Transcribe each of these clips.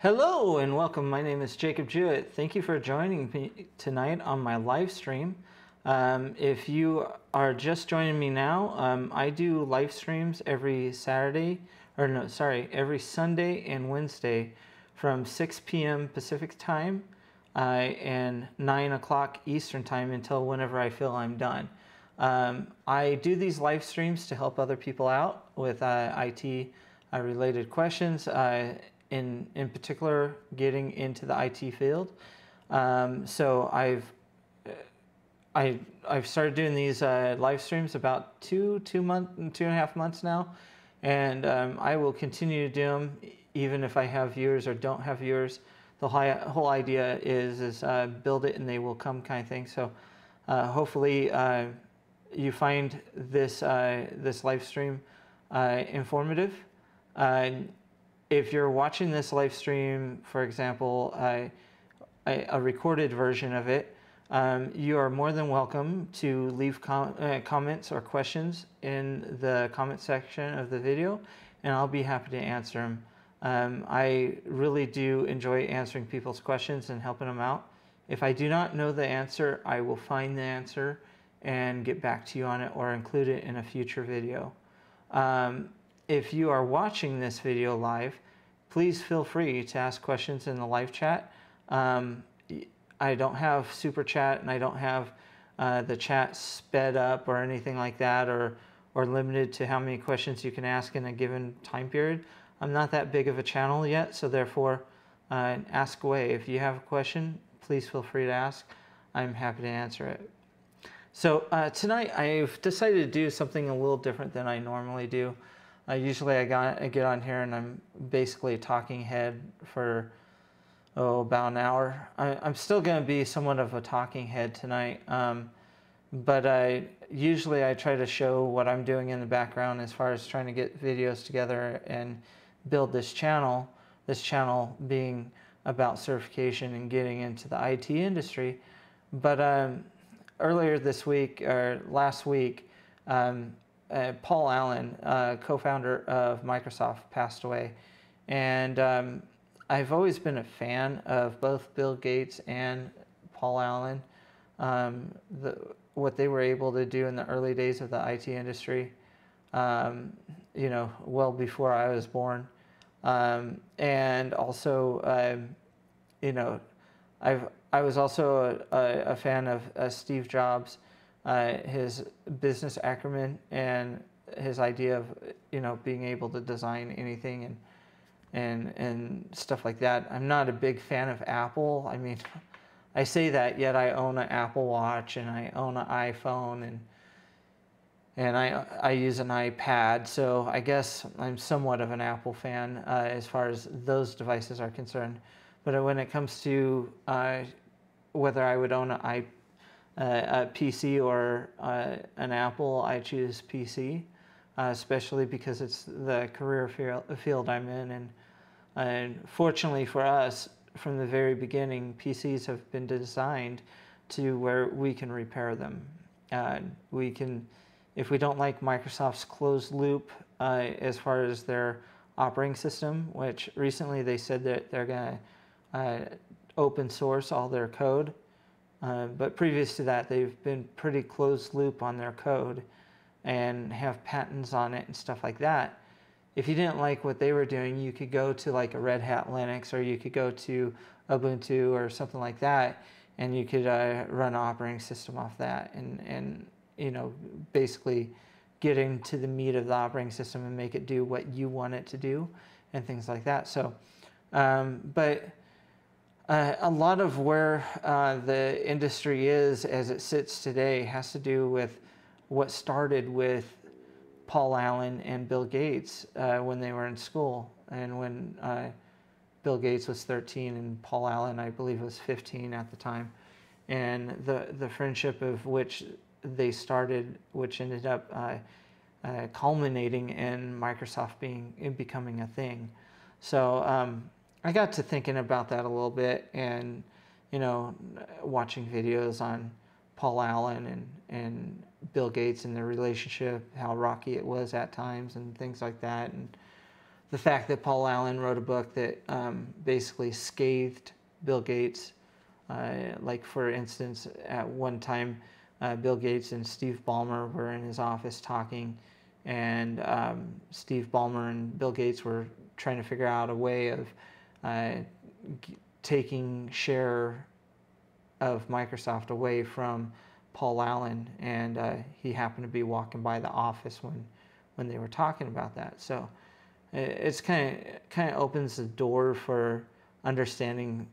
Hello and welcome. My name is Jacob Jewett. Thank you for joining me tonight on my live stream. If you are just joining me now, I do live streams every Sunday and Wednesday from 6 p.m. Pacific time and 9 o'clock Eastern time until whenever I feel I'm done. I do these live streams to help other people out with IT related questions. In particular, getting into the IT field. So I've started doing these live streams about two and a half months now, and I will continue to do them even if I have viewers or don't have viewers. The whole idea is build it and they will come kind of thing. So hopefully you find this this live stream informative. If you're watching this live stream, for example, a recorded version of it, you are more than welcome to leave comments or questions in the comment section of the video, and I'll be happy to answer them. I really do enjoy answering people's questions and helping them out. If I do not know the answer, I will find the answer and get back to you on it or include it in a future video. If you are watching this video live, please feel free to ask questions in the live chat. I don't have super chat and I don't have the chat sped up or anything like that, or limited to how many questions you can ask in a given time period. I'm not that big of a channel yet, so therefore ask away. If you have a question, please feel free to ask. I'm happy to answer it. So tonight I've decided to do something a little different than I normally do. Usually I get on here and I'm basically a talking head for about an hour. I'm still going to be somewhat of a talking head tonight, but usually I try to show what I'm doing in the background as far as trying to get videos together and build this channel being about certification and getting into the IT industry. But earlier this week, or last week, Paul Allen, co-founder of Microsoft, passed away. And I've always been a fan of both Bill Gates and Paul Allen, what they were able to do in the early days of the IT industry, well before I was born. And also, I was also a fan of Steve Jobs. His business acumen and his idea of being able to design anything and stuff like that. I'm not a big fan of Apple. I mean, I say that, yet I own an Apple Watch and I own an iPhone and I use an iPad. So I guess I'm somewhat of an Apple fan as far as those devices are concerned. But when it comes to whether I would own a PC or an Apple, I choose PC, especially because it's the career field I'm in. And fortunately for us, from the very beginning, PCs have been designed to where we can repair them. We can, if we don't like Microsoft's closed loop as far as their operating system, which recently they said that they're going to open source all their code. But previous to that, they've been pretty closed loop on their code and have patents on it and stuff like that. If you didn't like what they were doing, you could go to like a Red Hat Linux, or you could go to Ubuntu or something like that, and you could run an operating system off that and basically get into the meat of the operating system and make it do what you want it to do and things like that. So, but a lot of where the industry is as it sits today has to do with what started with Paul Allen and Bill Gates when they were in school, and when Bill Gates was 13 and Paul Allen, I believe, was 15 at the time, and the friendship of which they started, which ended up culminating in Microsoft becoming a thing. So I got to thinking about that a little bit, and watching videos on Paul Allen and Bill Gates and their relationship, how rocky it was at times and things like that, and the fact that Paul Allen wrote a book that basically scathed Bill Gates. Like for instance, at one time, Bill Gates and Steve Ballmer were in his office talking, and Steve Ballmer and Bill Gates were trying to figure out a way of taking share of Microsoft away from Paul Allen, and he happened to be walking by the office when they were talking about that. So it's kind of opens the door for understanding,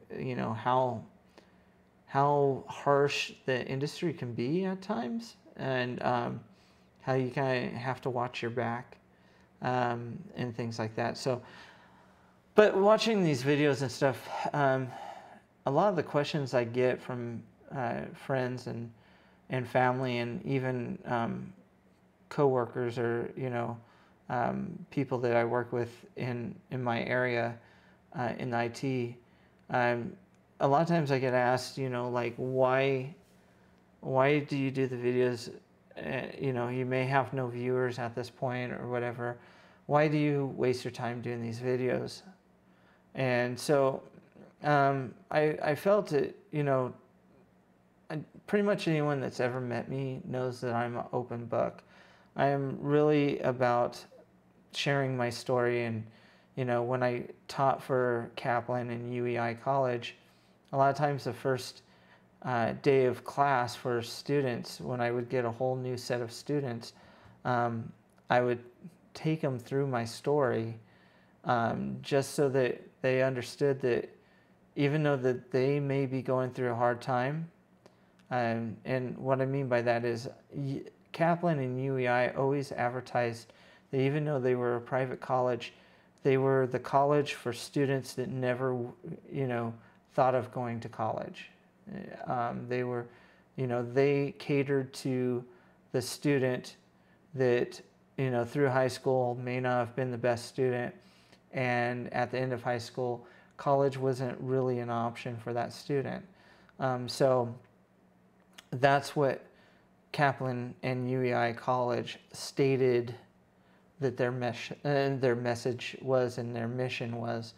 how harsh the industry can be at times, and how you kind of have to watch your back, and things like that. So, but watching these videos and stuff, a lot of the questions I get from friends and family, and even coworkers, or people that I work with in my area in IT. A lot of times I get asked, like, why do you do the videos? You may have no viewers at this point or whatever. Why do you waste your time doing these videos? And so I felt it, pretty much anyone that's ever met me knows that I'm an open book. I am really about sharing my story. And, when I taught for Kaplan and UEI College, a lot of times the first day of class for students, when I would get a whole new set of students, I would take them through my story, just so that they understood that even though that they may be going through a hard time, and what I mean by that is Kaplan and UEI always advertised that even though they were a private college, they were the college for students that never, thought of going to college. They were, they catered to the student that, through high school may not have been the best student, and at the end of high school, college wasn't really an option for that student. So that's what Kaplan and UEI College stated that their message was, and their mission was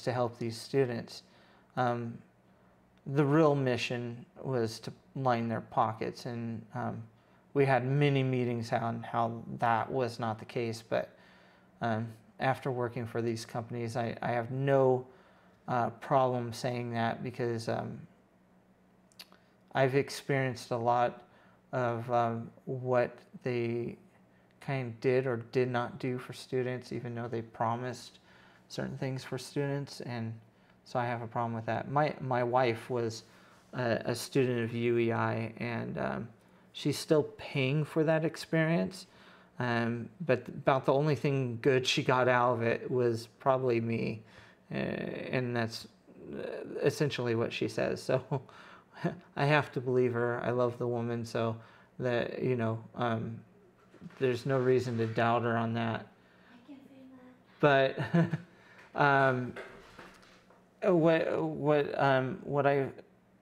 to help these students. The real mission was to line their pockets, and we had many meetings on how that was not the case. But after working for these companies, I have no problem saying that, because I've experienced a lot of what they kind of did or did not do for students, even though they promised certain things for students. And so I have a problem with that. My wife was a student of UEI, and she's still paying for that experience. But about the only thing good she got out of it was probably me. And that's essentially what she says. So I have to believe her. I love the woman, so that, there's no reason to doubt her on that. I can say that. But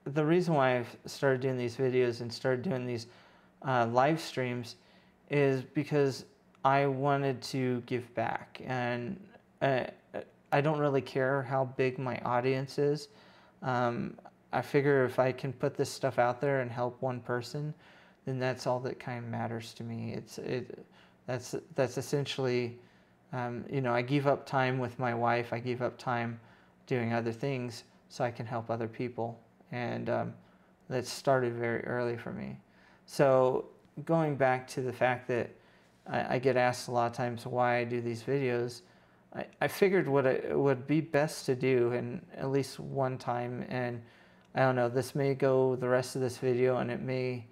the reason why I've started doing these videos and started doing these live streams is because I wanted to give back. And I don't really care how big my audience is. I figure if I can put this stuff out there and help one person, then that's all that kind of matters to me. That's essentially, I give up time with my wife. I give up time doing other things so I can help other people. And that started very early for me. So going back to the fact that I get asked a lot of times why I do these videos, I figured what it would be best to do, and at least one time, and I don't know, this may go the rest of this video, and it may,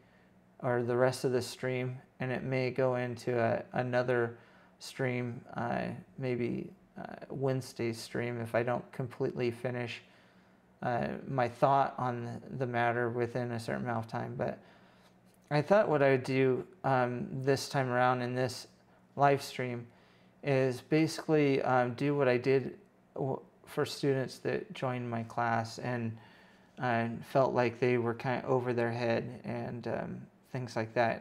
or the rest of this stream, and it may go into another stream, maybe Wednesday's stream, if I don't completely finish my thought on the matter within a certain amount of time. But I thought what I would do this time around in this live stream is basically do what I did for students that joined my class and felt like they were kind of over their head and things like that.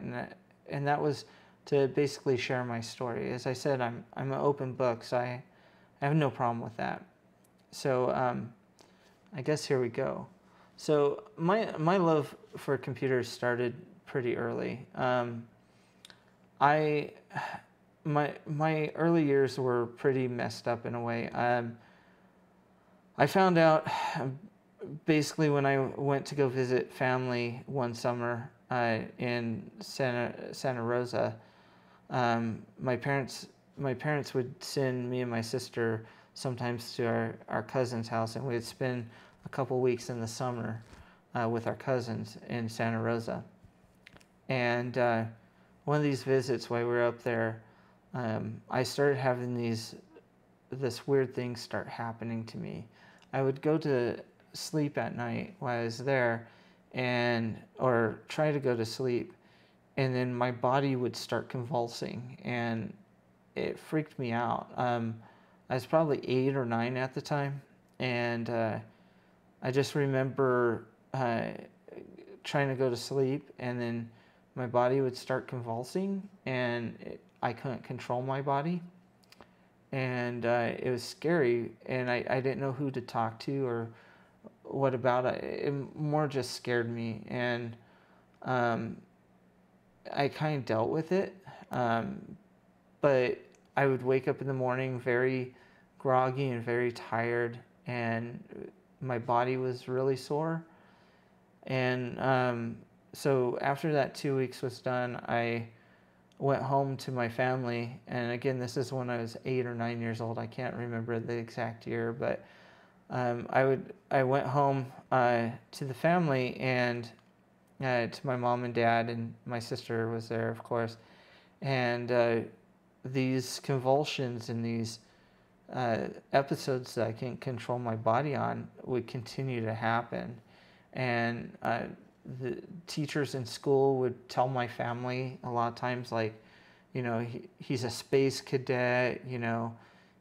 And that was to basically share my story. As I said, I'm an open book, so I have no problem with that. So I guess here we go. So my love for computers started pretty early. My early years were pretty messed up in a way. I found out basically when I went to go visit family one summer in Santa Rosa. My parents would send me and my sister sometimes to our cousin's house, and we'd spend a couple weeks in the summer with our cousins in Santa Rosa. And one of these visits while we were up there, I started having this weird thing start happening to me. I would go to sleep at night while I was there, or try to go to sleep, and then my body would start convulsing, and it freaked me out. I was probably 8 or 9 at the time, and I just remember trying to go to sleep, and then my body would start convulsing, and I couldn't control my body, and it was scary, and I didn't know who to talk to or what about it. It more just scared me, and I kind of dealt with it, but I would wake up in the morning very groggy and very tired, and my body was really sore. And so after that 2 weeks was done, I went home to my family, and again, this is when I was 8 or 9 years old. I can't remember the exact year, but I went home to the family, and to my mom and dad, and my sister was there, of course, and these convulsions and these episodes that I can't control my body on would continue to happen. And the teachers in school would tell my family a lot of times, like, he's a space cadet,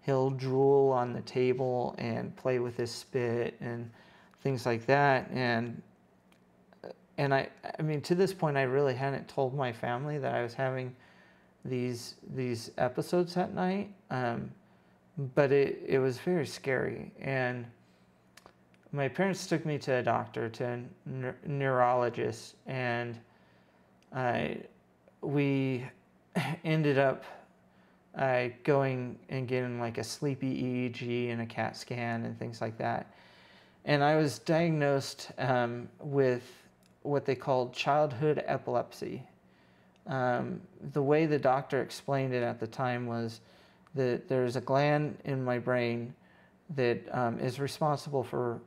he'll drool on the table and play with his spit and things like that. And I mean, to this point, I really hadn't told my family that I was having these episodes at night, but it was very scary. And my parents took me to a doctor, to a neurologist, and we ended up going and getting like a sleepy EEG and a CAT scan and things like that. And I was diagnosed with what they called childhood epilepsy. The way the doctor explained it at the time was that there's a gland in my brain that is responsible for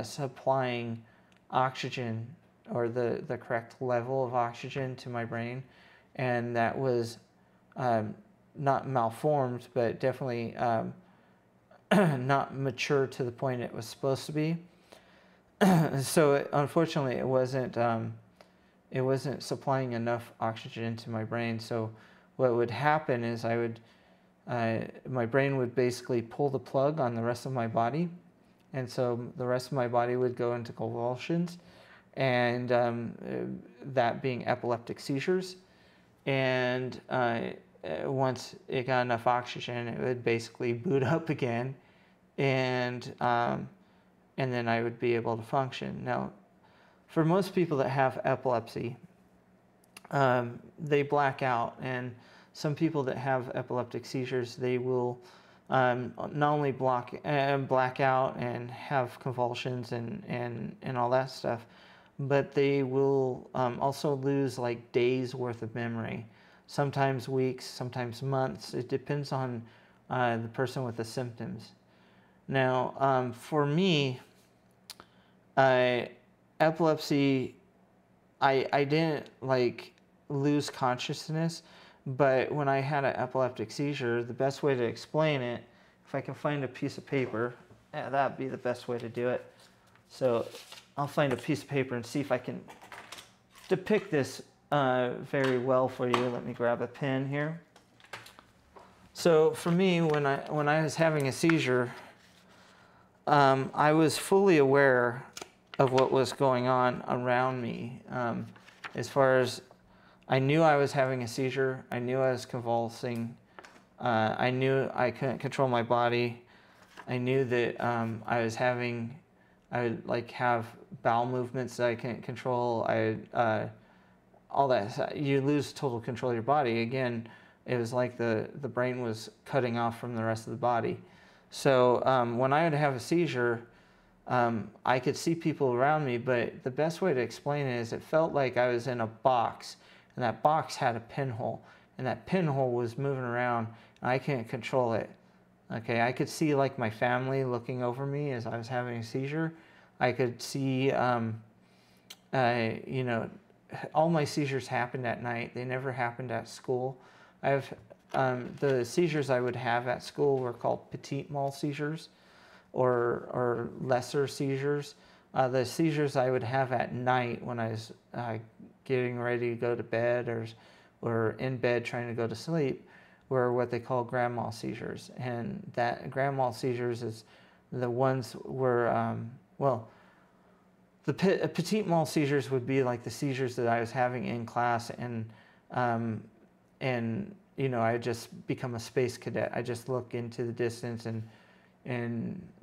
supplying oxygen, or the correct level of oxygen to my brain, and that was not malformed, but definitely not mature to the point it was supposed to be. So unfortunately, it wasn't supplying enough oxygen to my brain. So what would happen is my brain would basically pull the plug on the rest of my body, and so the rest of my body would go into convulsions, and that being epileptic seizures. And once it got enough oxygen, it would basically boot up again, and then I would be able to function. Now, for most people that have epilepsy, they black out, and some people that have epileptic seizures, they will not only black out and have convulsions and all that stuff, but they will also lose like days worth of memory, sometimes weeks, sometimes months. It depends on the person with the symptoms. Now, for me, epilepsy, I didn't like lose consciousness, but when I had an epileptic seizure, the best way to explain it, if I can find a piece of paper, that'd be the best way to do it. So I'll find a piece of paper and see if I can depict this very well for you. Let me grab a pen here. So for me, when I was having a seizure, I was fully aware of what was going on around me. As far as I knew I was having a seizure, I knew I was convulsing, I knew I couldn't control my body. I knew that I would like have bowel movements that I couldn't control. All that. You lose total control of your body. Again, it was like the brain was cutting off from the rest of the body. So when I would have a seizure, I could see people around me, but the best way to explain it is it felt like I was in a box, and that box had a pinhole, and that pinhole was moving around, and I couldn't control it. Okay, I could see like my family looking over me as I was having a seizure. I could see, you know, all my seizures happened at night. They never happened at school. I have the seizures I would have at school were called petit mal seizures, or lesser seizures. The seizures I would have at night when I was getting ready to go to bed or in bed trying to go to sleep were what they call grand mal seizures. And that grand mal seizures is the ones where, the petit mal seizures would be like the seizures that I was having in class, and you know, I just become a space cadet. I just look into the distance and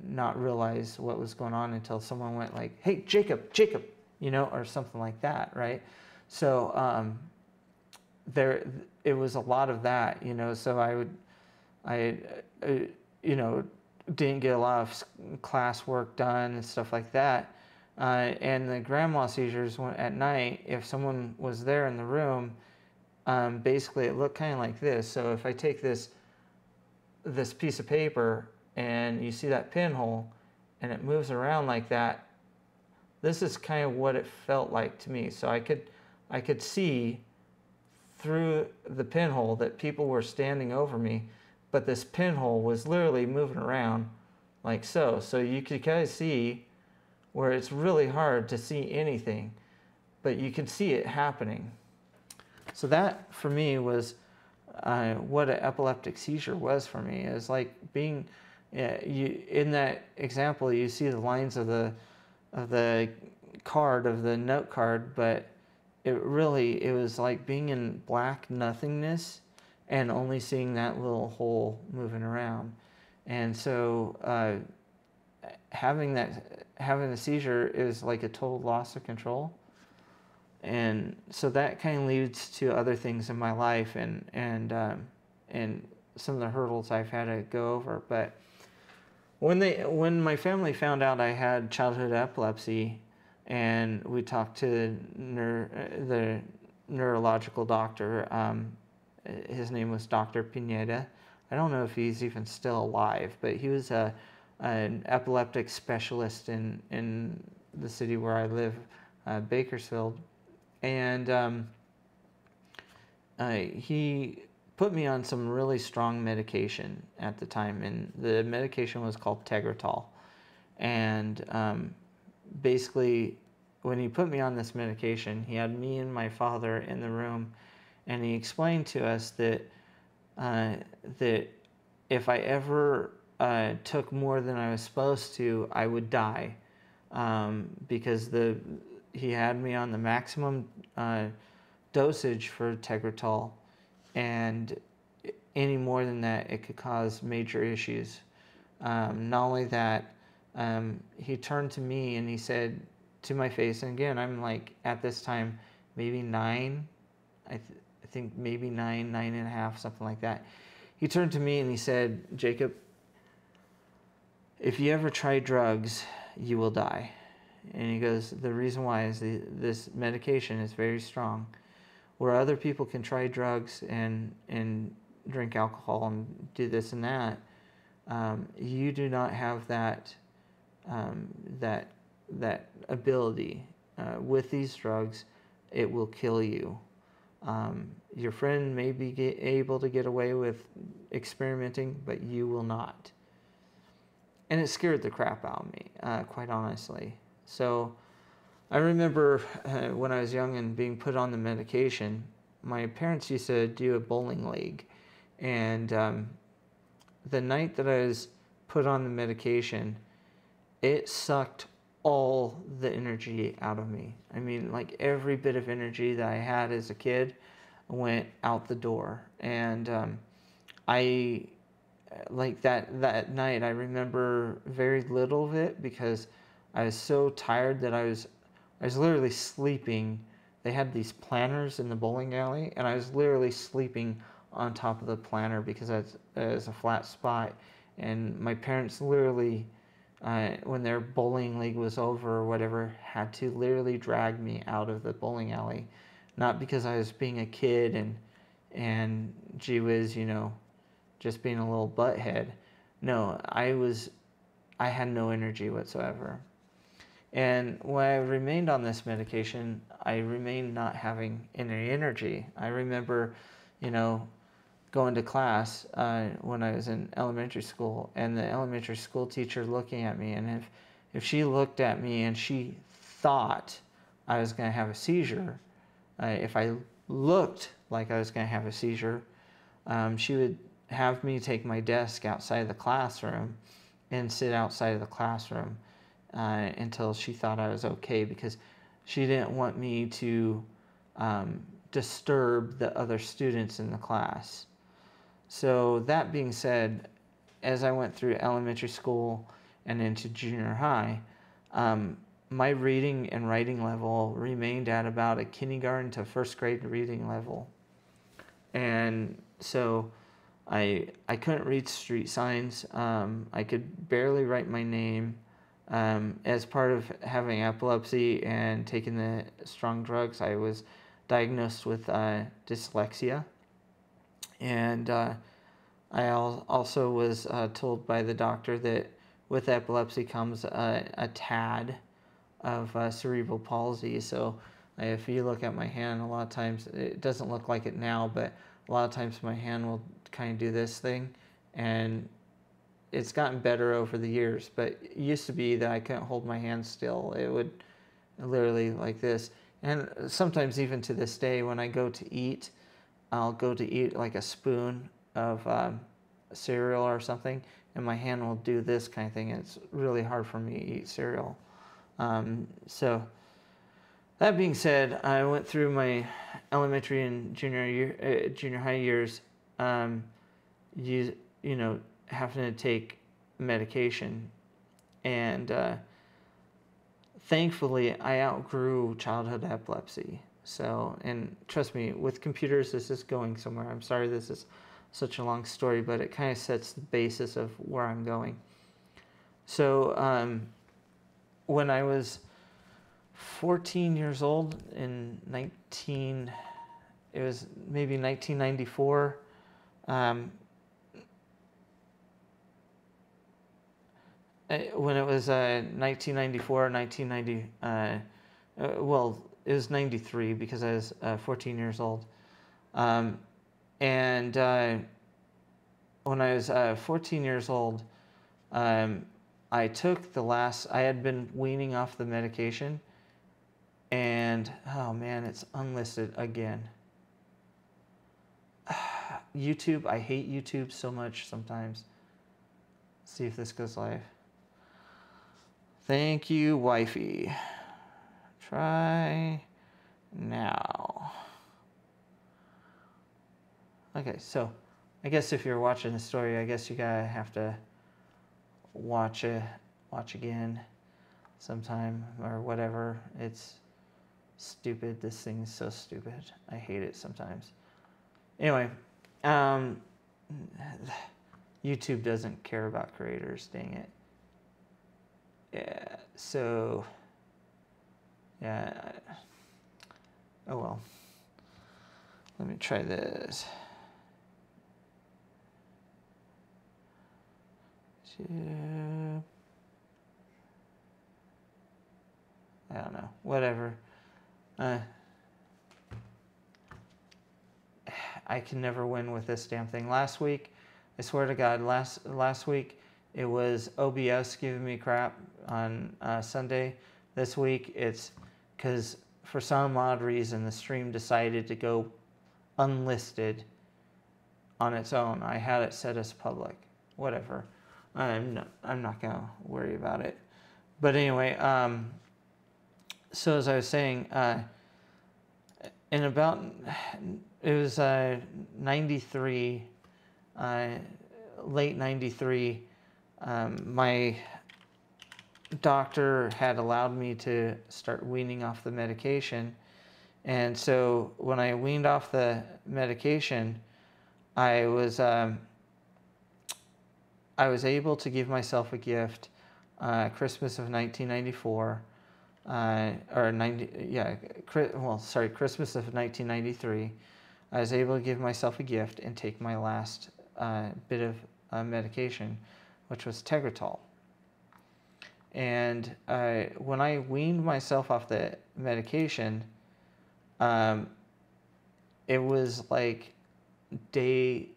not realize what was going on until someone went like, "Hey, Jacob," you know, or something like that, right? So it was a lot of that, you know. So you know, didn't get a lot of class work done and stuff like that. And the grand mal seizures at night, if someone was there in the room, basically it looked kind of like this. So if I take this piece of paper and you see that pinhole and it moves around like that, this is kind of what it felt like to me. So I could see through the pinhole that people were standing over me, but this pinhole was literally moving around like so. So you could kind of see where it's really hard to see anything, but you can see it happening. So that for me was what an epileptic seizure was for me. It was like being, in that example, you see the lines of the note card, but it was like being in black nothingness and only seeing that little hole moving around. And so having the seizure is like a total loss of control. And so that kind of leads to other things in my life and some of the hurdles I've had to go over. But when my family found out I had childhood epilepsy, and we talked to the neurological doctor, his name was Dr. Pineda. I don't know if he's even still alive, but he was an epileptic specialist in the city where I live, Bakersfield. And he put me on some really strong medication at the time, and the medication was called Tegretol. And basically, when he put me on this medication, he had me and my father in the room, and he explained to us that if I ever took more than I was supposed to, I would die, because he had me on the maximum dosage for Tegretol, and any more than that, it could cause major issues. Not only that, he turned to me and he said to my face, and again, I'm like at this time maybe 9, I think maybe 9.5, something like that. He turned to me and he said, "Jacob, if you ever try drugs, you will die." And he goes, "The reason why is this medication is very strong. Where other people can try drugs and drink alcohol and do this and that, you do not have that ability. With these drugs, it will kill you. Your friend may be able to get away with experimenting, but you will not." And it scared the crap out of me, quite honestly. So I remember when I was young and being put on the medication, my parents used to do a bowling league. And the night that I was put on the medication, it sucked all the energy out of me. I mean, like every bit of energy that I had as a kid went out the door. And I like that night, I remember very little of it because I was so tired that I was literally sleeping. They had these planters in the bowling alley, and I was literally sleeping on top of the planter because it's a flat spot. And my parents literally, when their bowling league was over or whatever, had to literally drag me out of the bowling alley, not because I was being a kid and gee whiz, just being a little butthead. No, I had no energy whatsoever. And when I remained on this medication, I remained not having any energy. I remember, going to class when I was in elementary school, and the elementary school teacher looking at me, and if she looked at me and she thought I was going to have a seizure, if I looked like I was going to have a seizure, she would have me take my desk outside of the classroom and sit outside of the classroom until she thought I was okay, because she didn't want me to disturb the other students in the class. So that being said, as I went through elementary school and into junior high, my reading and writing level remained at about a kindergarten to first grade reading level. And so I couldn't read street signs. I could barely write my name. As part of having epilepsy and taking the strong drugs, I was diagnosed with dyslexia. And I also was told by the doctor that with epilepsy comes a tad of cerebral palsy. So if you look at my hand, a lot of times, it doesn't look like it now, but a lot of times my hand will kind of do this thing, and it's gotten better over the years, but it used to be that I couldn't hold my hand still. It would literally like this. And sometimes even to this day, when I go to eat, I'll go to eat like a spoon of cereal or something, and my hand will do this kind of thing. It's really hard for me to eat cereal. So that being said, I went through my elementary and junior high years, having to take medication, and thankfully I outgrew childhood epilepsy. So, and trust me, with computers, this is going somewhere. I'm sorry this is such a long story, but it kind of sets the basis of where I'm going. So, when I was 14 years old in it was maybe 1994, when it was 1994, 1990, well, it was 93 because I was 14 years old. And when I was 14 years old, I took I had been weaning off the medication, and oh man, it's unlisted again. YouTube, I hate YouTube so much sometimes. Let's see if this goes live. Thank you, wifey. Try now. Okay, so I guess if you're watching the story, I guess you gotta have to watch again sometime or whatever. It's stupid. This thing's so stupid. I hate it sometimes. Anyway, YouTube doesn't care about creators, dang it. Yeah, so, yeah, oh well. Let me try this. I don't know, whatever. I can never win with this damn thing. Last week, I swear to God, last week it was OBS giving me crap on Sunday. This week it's because for some odd reason the stream decided to go unlisted on its own. I had it set as public. Whatever. I'm not gonna worry about it. But anyway, so as I was saying, in about, it was 93, late 93, my doctor had allowed me to start weaning off the medication. And so when I weaned off the medication, I was able to give myself a gift, Christmas of 1994, Christmas of 1993. I was able to give myself a gift and take my last bit of medication, which was Tegretol. And when I weaned myself off the medication, it was like a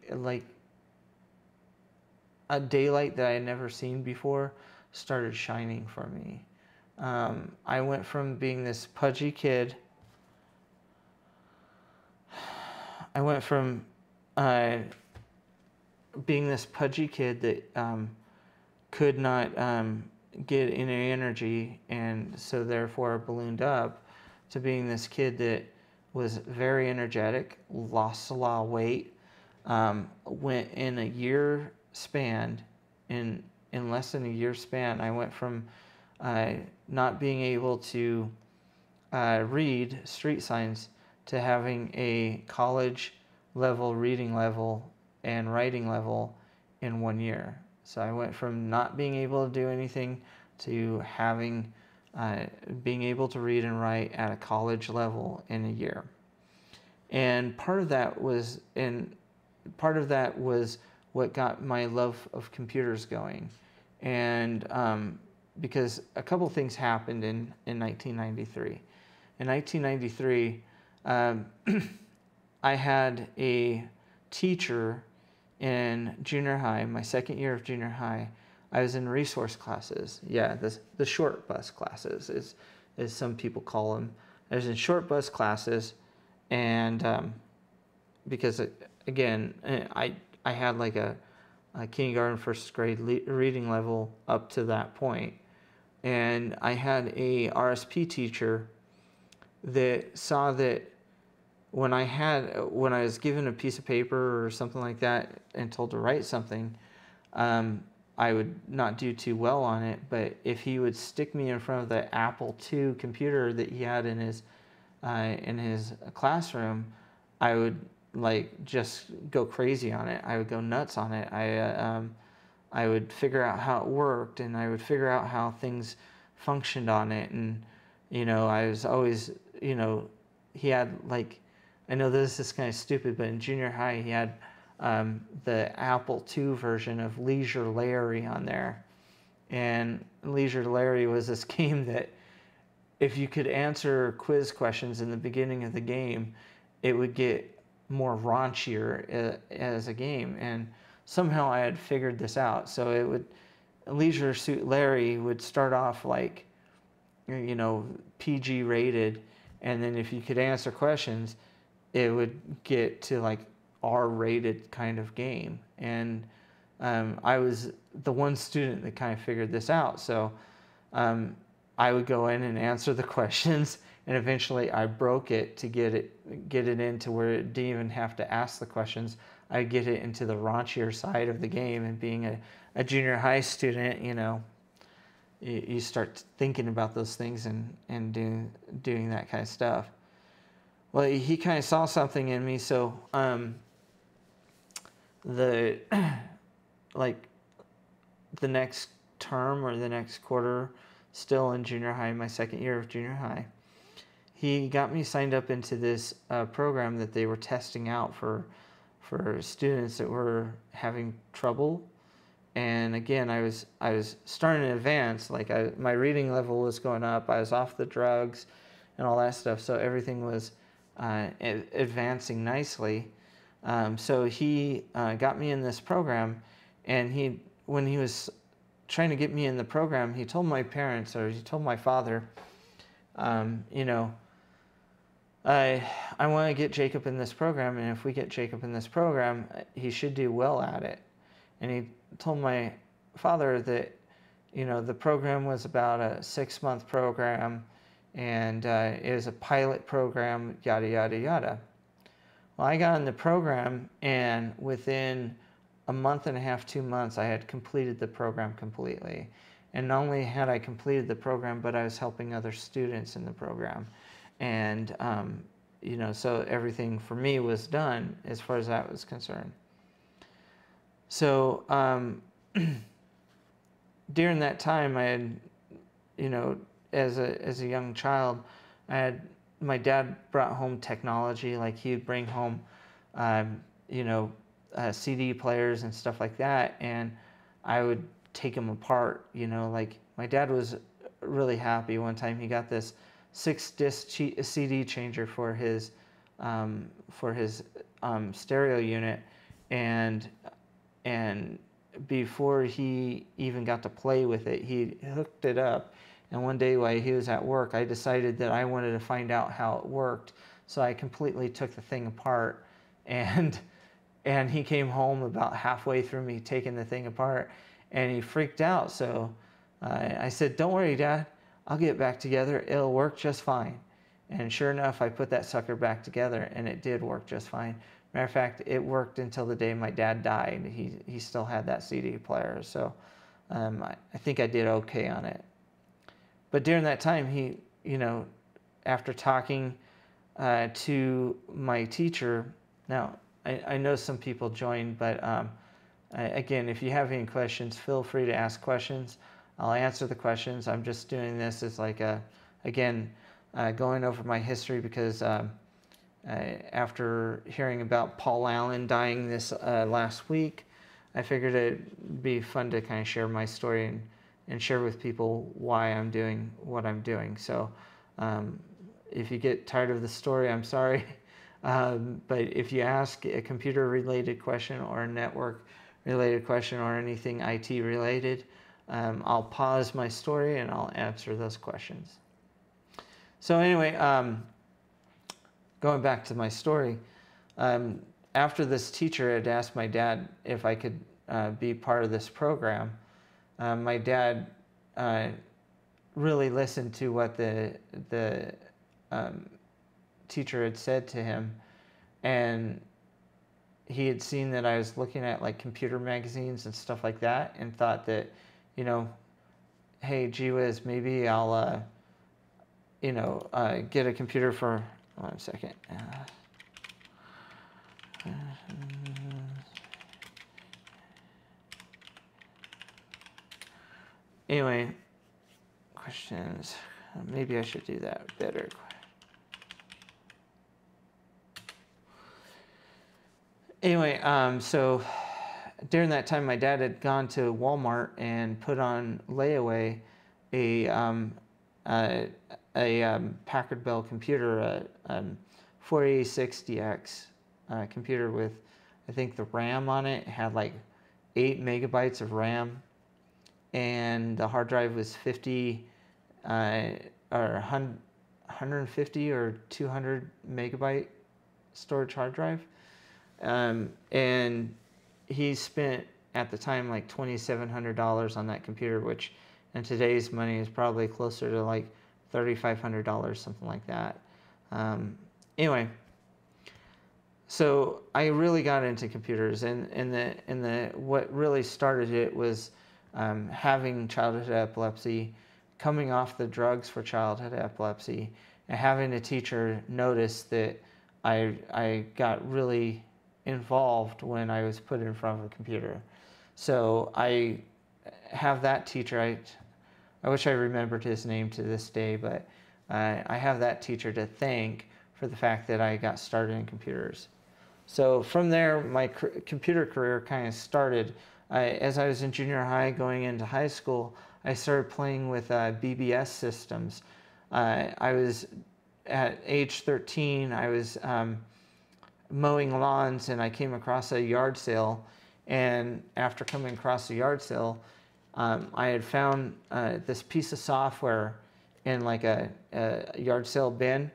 daylight that I had never seen before started shining for me. I went from being this pudgy kid. Being this pudgy kid that could not get any energy, and so therefore ballooned up, to being this kid that was very energetic, lost a lot of weight, went in a year span, in less than a year span, I went from not being able to read street signs to having a college level reading level and writing level in 1 year. So I went from not being able to do anything to having being able to read and write at a college level in a year. And part of that was what got my love of computers going. And because a couple things happened in 1993. In 1993, I had a teacher in junior high, my second year of junior high. I was in resource classes. Yeah, the short bus classes, as some people call them. I was in short bus classes, and because, again, I had like a kindergarten, first grade reading level up to that point. And I had a RSP teacher that saw that when I was given a piece of paper or something like that and told to write something, I would not do too well on it. But if he would stick me in front of the Apple II computer that he had in his classroom, I would just go crazy on it. I would go nuts on it. I would figure out how it worked, and I would figure out how things functioned on it. And I was always, he had I know this is kind of stupid, but in junior high he had the Apple II version of Leisure Larry on there. And Leisure Larry was this game that if you could answer quiz questions in the beginning of the game, it would get more raunchier as a game. And somehow I had figured this out. So Leisure Suit Larry would start off PG rated, and then if you could answer questions, it would get to R-rated kind of game. And I was the one student that kind of figured this out. So I would go in and answer the questions, and eventually I broke it to get it into where it didn't even have to ask the questions. I'd get it into the raunchier side of the game. And being a junior high student, you start thinking about those things and doing that kind of stuff. Well, he kind of saw something in me, so the next term or the next quarter, still in junior high, my second year of junior high, he got me signed up into this program that they were testing out for students that were having trouble. And again, I was starting to advance. My reading level was going up. I was off the drugs and all that stuff, so everything was advancing nicely. So he got me in this program, and when he was trying to get me in the program, he told my parents, or he told my father, I want to get Jacob in this program, and if we get Jacob in this program, he should do well at it. And he told my father that, the program was about a 6-month program, and it was a pilot program, yada, yada, yada. Well, I got in the program, and within a month and a half, 2 months, I had completed the program completely. And not only had I completed the program, but I was helping other students in the program. And, you know, so everything for me was done as far as that was concerned. So during that time, I had, you know, as a young child, my dad brought home technology. Like he'd bring home, you know, CD players and stuff like that, and I would take them apart. You know, like my dad was really happy. One time he got this 6-disc CD changer for his stereo unit, and before he even got to play with it, he hooked it up. And one day while he was at work, I decided that I wanted to find out how it worked. So I completely took the thing apart, and he came home about halfway through me taking the thing apart, and he freaked out. So I said, "Don't worry, Dad, I'll get it back together. It'll work just fine." And sure enough, I put that sucker back together, and it did work just fine. Matter of fact, it worked until the day my dad died. He still had that CD player, so I think I did okay on it. But during that time, he, you know, after talking to my teacher, now I know some people joined, but again, if you have any questions, feel free to ask questions. I'll answer the questions. I'm just doing this as like going over my history, because after hearing about Paul Allen dying this last week, I figured it'd be fun to kind of share my story and share with people why I'm doing what I'm doing. So if you get tired of the story, I'm sorry. But if you ask a computer-related question or a network-related question or anything IT-related, I'll pause my story and I'll answer those questions. So anyway, going back to my story, after this teacher had asked my dad if I could be part of this program, my dad really listened to what the teacher had said to him, and he had seen that I was looking at like computer magazines and stuff like that, and thought that, you know, hey, gee whiz, maybe I'll you know, get a computer for 1 second. Anyway, questions. Maybe I should do that better. Anyway, so during that time, my dad had gone to Walmart and put on layaway a Packard Bell computer, 486DX computer with, I think the RAM on it had like 8 megabytes of RAM, and the hard drive was 50 or 150 or 200 megabyte storage hard drive. And he spent at the time like $2,700 on that computer, which in today's money is probably closer to like $3,500, something like that. Anyway, so I really got into computers, and what really started it was having childhood epilepsy, coming off the drugs for childhood epilepsy, and having a teacher notice that I got really involved when I was put in front of a computer. So I have that teacher. I wish I remembered his name to this day, but I have that teacher to thank for the fact that I got started in computers. So from there, my computer career kind of started. As I was in junior high going into high school, I started playing with BBS systems. I was at age 13, I was mowing lawns, and I came across a yard sale. And after coming across a yard sale, I had found this piece of software in like a yard sale bin.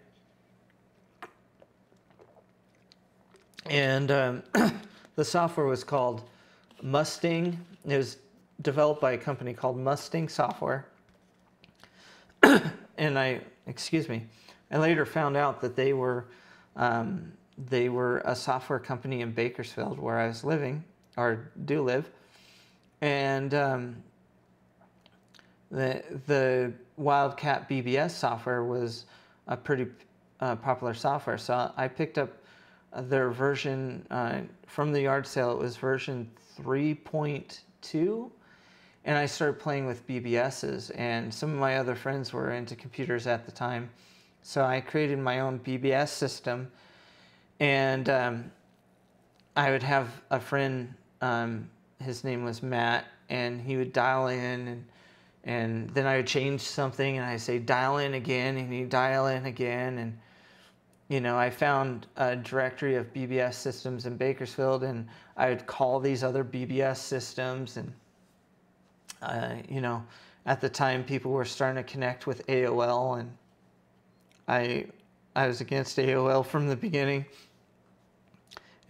And the software was called Mustang. It was developed by a company called Mustang Software. And I later found out that they were a software company in Bakersfield, where I was living. or do live. And the Wildcat BBS software was a pretty popular software. So I picked up their version from the yard sale. It was version 3.2. And I started playing with BBSs, and some of my other friends were into computers at the time. So I created my own BBS system, and I would have a friend, his name was Matt, and he would dial in, and then I would change something, and I'd say dial in again, and he'd dial in again, and I found a directory of BBS systems in Bakersfield, and I would call these other BBS systems, and at the time people were starting to connect with AOL, and I was against AOL from the beginning.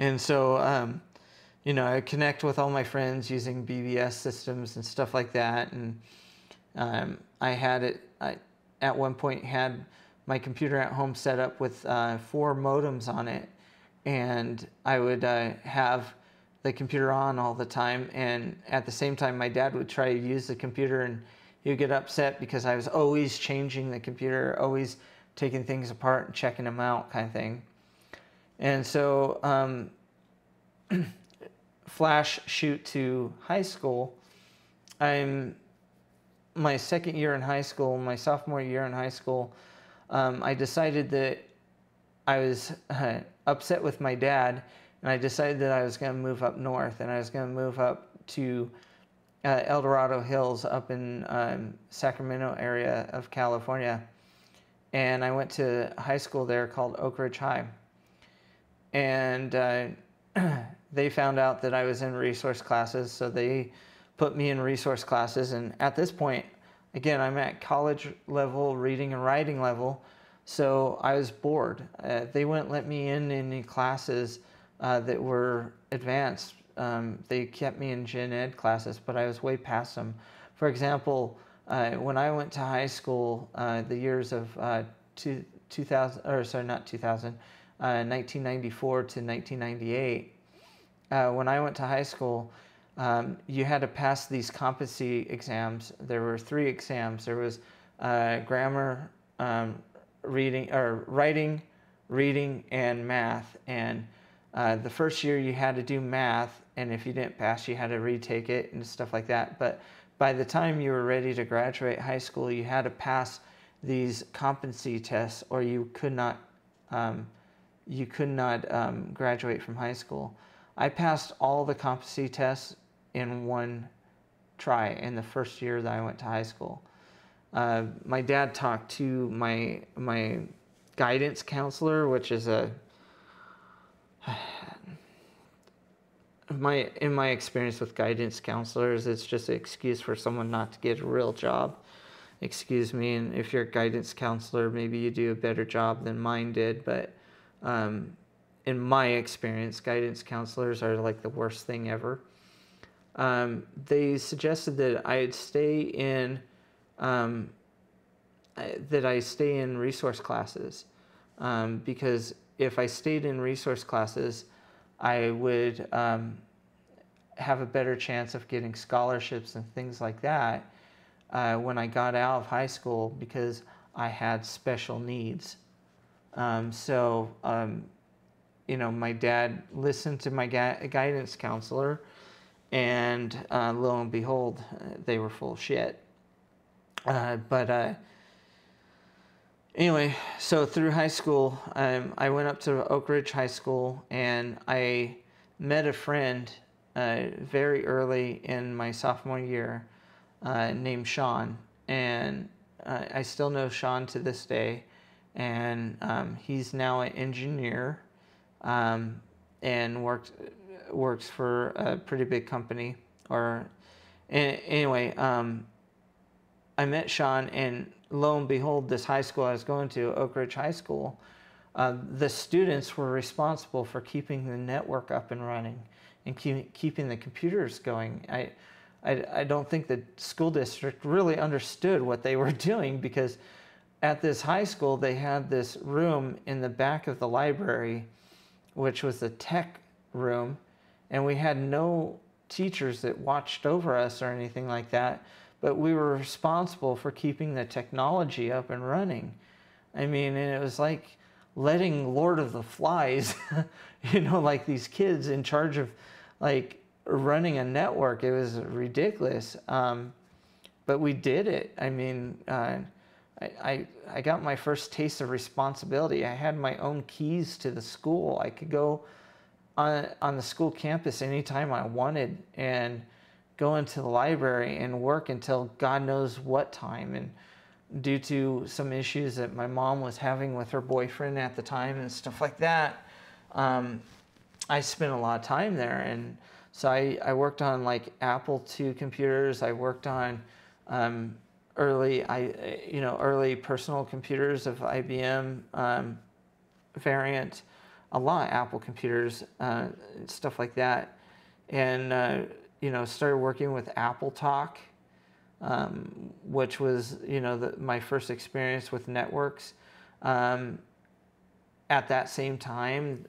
And so, I connect with all my friends using BBS systems and stuff like that. And I at one point had my computer at home set up with 4 modems on it, and I would have the computer on all the time, and at the same time my dad would try to use the computer, and he would get upset because I was always changing the computer, always taking things apart and checking them out, kind of thing. And so flash shoot to high school. I'm my second year in high school, my sophomore year in high school. I decided that I was upset with my dad, and I decided that I was going to move up north, and I was going to move up to El Dorado Hills up in Sacramento area of California. And I went to high school there called Oak Ridge High. And they found out that I was in resource classes, so they put me in resource classes. And at this point, again, I'm at college level, reading and writing level, so I was bored. They wouldn't let me in any classes that were advanced. They kept me in gen ed classes, but I was way past them. For example, when I went to high school, the years of 1994 to 1998, when I went to high school, you had to pass these competency exams. There were 3 exams. There was grammar, writing, reading, and math. And the first year you had to do math, and if you didn't pass, you had to retake it and stuff like that. But by the time you were ready to graduate high school, you had to pass these competency tests, or you could not graduate from high school. I passed all the competency tests in one try in the first year that I went to high school. My dad talked to my guidance counselor, which is in my experience with guidance counselors, it's just an excuse for someone not to get a real job. Excuse me, and if you're a guidance counselor, maybe you do a better job than mine did, but in my experience, guidance counselors are like the worst thing ever. They suggested that I stay in resource classes, because if I stayed in resource classes, I would have a better chance of getting scholarships and things like that when I got out of high school, because I had special needs. My dad listened to my guidance counselor, and lo and behold, they were full of shit. Anyway, so through high school, I went up to Oak Ridge High School, and I met a friend very early in my sophomore year named Sean, and I still know Sean to this day, and he's now an engineer and works for a pretty big company. Anyway, I met Sean, and lo and behold, this high school I was going to, Oak Ridge High School, the students were responsible for keeping the network up and running and keeping the computers going. I don't think the school district really understood what they were doing, because at this high school they had this room in the back of the library, which was the tech room, and we had no teachers that watched over us or anything like that, but we were responsible for keeping the technology up and running. I mean, and it was like letting Lord of the Flies, like these kids in charge of like running a network. It was ridiculous. But we did it. I mean, I got my first taste of responsibility. I had my own keys to the school. I could go on the school campus anytime I wanted and go into the library and work until God knows what time. And due to some issues that my mom was having with her boyfriend at the time and stuff like that, I spent a lot of time there. And so I worked on like Apple II computers. I worked on early personal computers of IBM variant, a lot of Apple computers, stuff like that, and started working with Apple Talk, which was my first experience with networks. At that same time,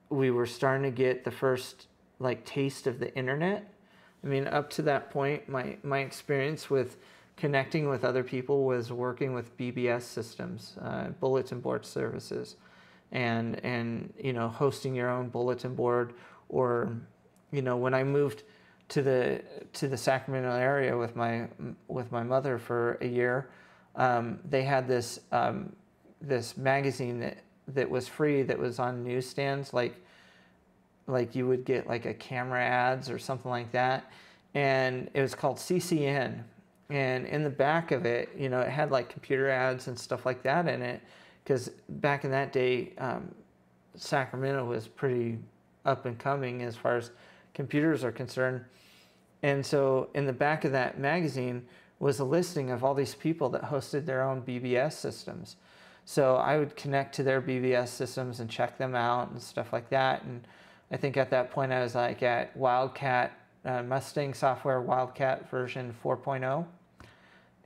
we were starting to get the first like taste of the internet. I mean, up to that point, my experience with connecting with other people was working with BBS systems, bulletin board services, and hosting your own bulletin board. Or when I moved to the Sacramento area with my mother for a year, they had this magazine that was free, that was on newsstands, like you would get like a camera ads or something like that, and it was called CCN. And in the back of it, it had like computer ads and stuff like that in it, because back in that day, Sacramento was pretty up and coming as far as computers are concerned. And so in the back of that magazine was a listing of all these people that hosted their own BBS systems. So I would connect to their BBS systems and check them out and stuff like that. And I think at that point I was like at Wildcat, Mustang Software Wildcat version 4.0,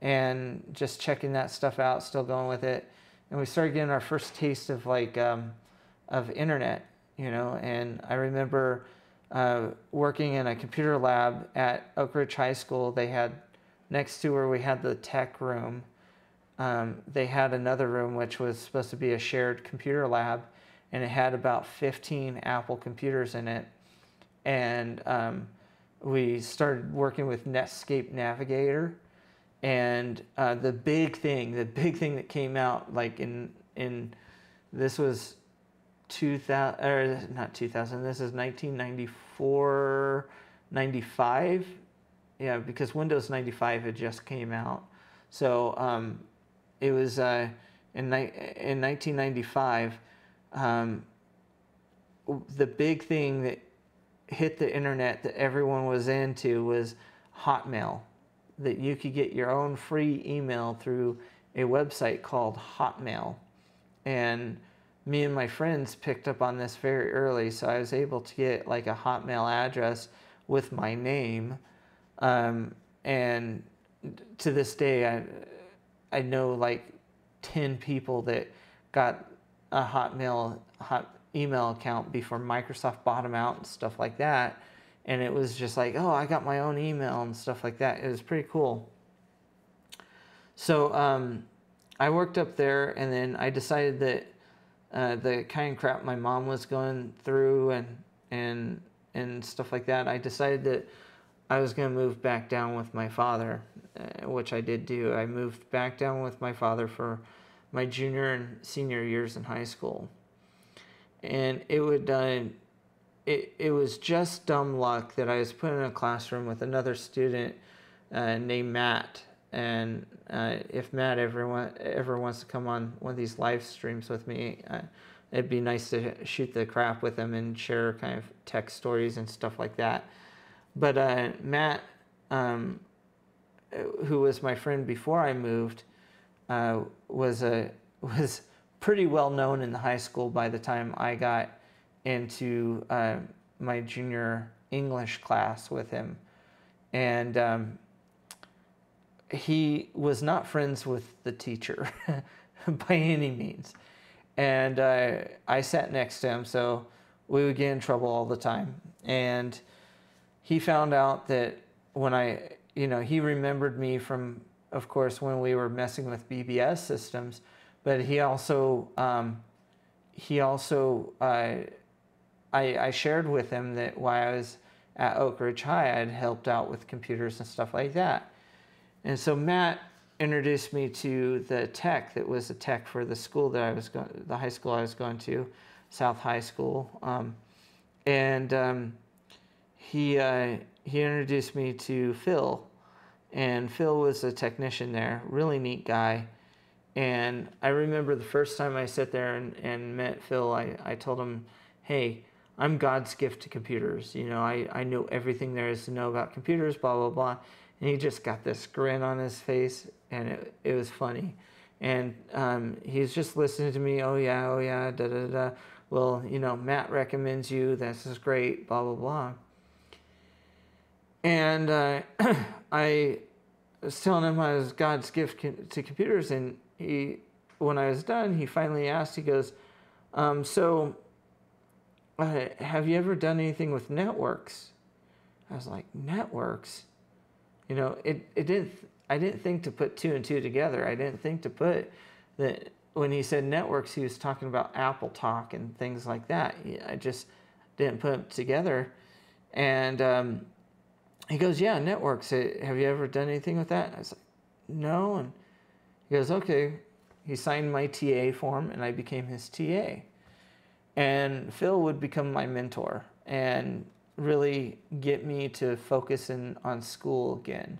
and just checking that stuff out, still going with it. And we started getting our first taste of like of internet, and I remember working in a computer lab at Oak Ridge High School. They had, next to where we had the tech room, they had another room which was supposed to be a shared computer lab, and it had about 15 Apple computers in it. And we started working with Netscape Navigator, and the big thing that came out like in this was 2000, or not 2000, this is 1994, 95, yeah, because Windows 95 had just came out. So it was in 1995, the big thing that hit the internet that everyone was into was Hotmail, that you could get your own free email through a website called Hotmail. And me and my friends picked up on this very early, so I was able to get like a Hotmail address with my name. And to this day, I know like 10 people that got a Hotmail email account before Microsoft bought them out and stuff like that. And it was just like, oh, I got my own email and stuff like that. It was pretty cool. So I worked up there, and then I decided that the kind of crap my mom was going through and stuff like that, I decided that I was going to move back down with my father, which I did do. I moved back down with my father for my junior and senior years in high school. And it was just dumb luck that I was put in a classroom with another student named Matt. And if Matt ever wants to come on one of these live streams with me, it'd be nice to shoot the crap with him and share kind of tech stories and stuff like that. But Matt, who was my friend before I moved, was pretty well known in the high school by the time I got into my junior English class with him. And he was not friends with the teacher by any means. And I sat next to him, so we would get in trouble all the time. And he found out that when he remembered me from, of course, when we were messing with BBS systems, but I shared with him that while I was at Oak Ridge High, I had helped out with computers and stuff like that. And so Matt introduced me to the tech that was a tech for the school that I was going, the high school I was going to, South High School. He introduced me to Phil, and Phil was a technician there, really neat guy. And I remember the first time I sat there and met Phil, I told him, hey, I'm God's gift to computers. You know, I know everything there is to know about computers, blah, blah, blah. And he just got this grin on his face, and it was funny. And he's just listening to me, oh yeah, da, da, da. Well, you know, Matt recommends you, this is great, blah, blah, blah. And I was telling him I was God's gift to computers, and when I was done, he finally asked, he goes, so have you ever done anything with networks? I was like, networks? You know, I didn't think to put two and two together. I didn't think to put that when he said networks, he was talking about Apple Talk and things like that. I just didn't put them together. And he goes, yeah, networks. Have you ever done anything with that? And I was like, no. And he goes, okay. He signed my TA form, and I became his TA. And Phil would become my mentor and really get me to focus on school again.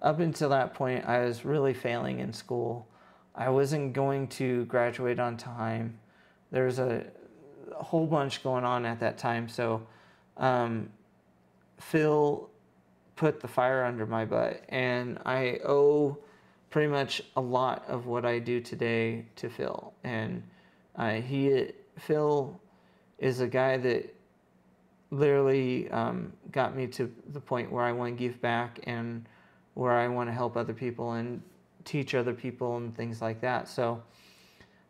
Up until that point, I was really failing in school. I wasn't going to graduate on time. There was a whole bunch going on at that time. So Phil put the fire under my butt, and I owe pretty much a lot of what I do today to Phil. And Phil is a guy that literally got me to the point where I want to give back and where I want to help other people and teach other people and things like that. So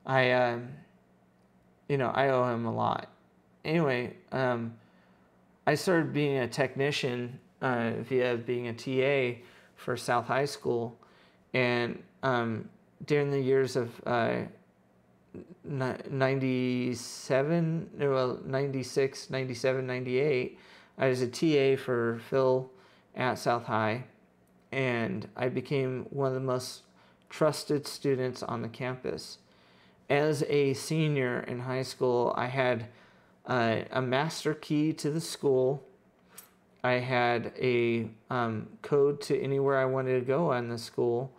I owe him a lot. Anyway, I started being a technician via being a TA for South High School, and during the years of 97, 96, 97, 98, I was a TA for Phil at South High, and I became one of the most trusted students on the campus. As a senior in high school, I had a master key to the school. I had a code to anywhere I wanted to go on the school.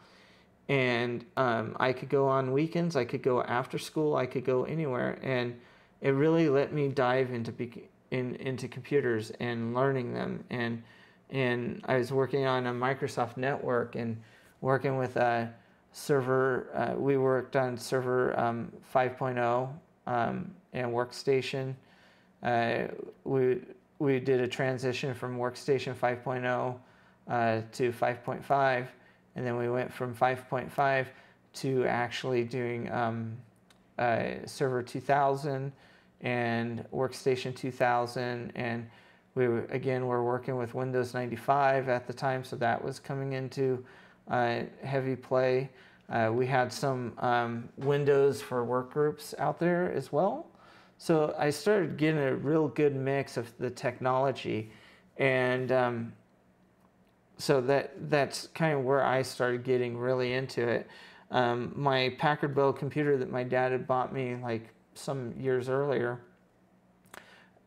And I could go on weekends, I could go after school, I could go anywhere. And it really let me dive into computers and learning them. And I was working on a Microsoft network and working with a server. We worked on server 5.0 and workstation. We did a transition from workstation 5.0 to 5.5. And then we went from 5.5 to actually doing server 2000 and workstation 2000. And we're working with Windows 95 at the time, so that was coming into heavy play. We had some Windows for work groups out there as well. So I started getting a real good mix of the technology, and so that's kind of where I started getting really into it. My Packard Bell computer that my dad had bought me like some years earlier,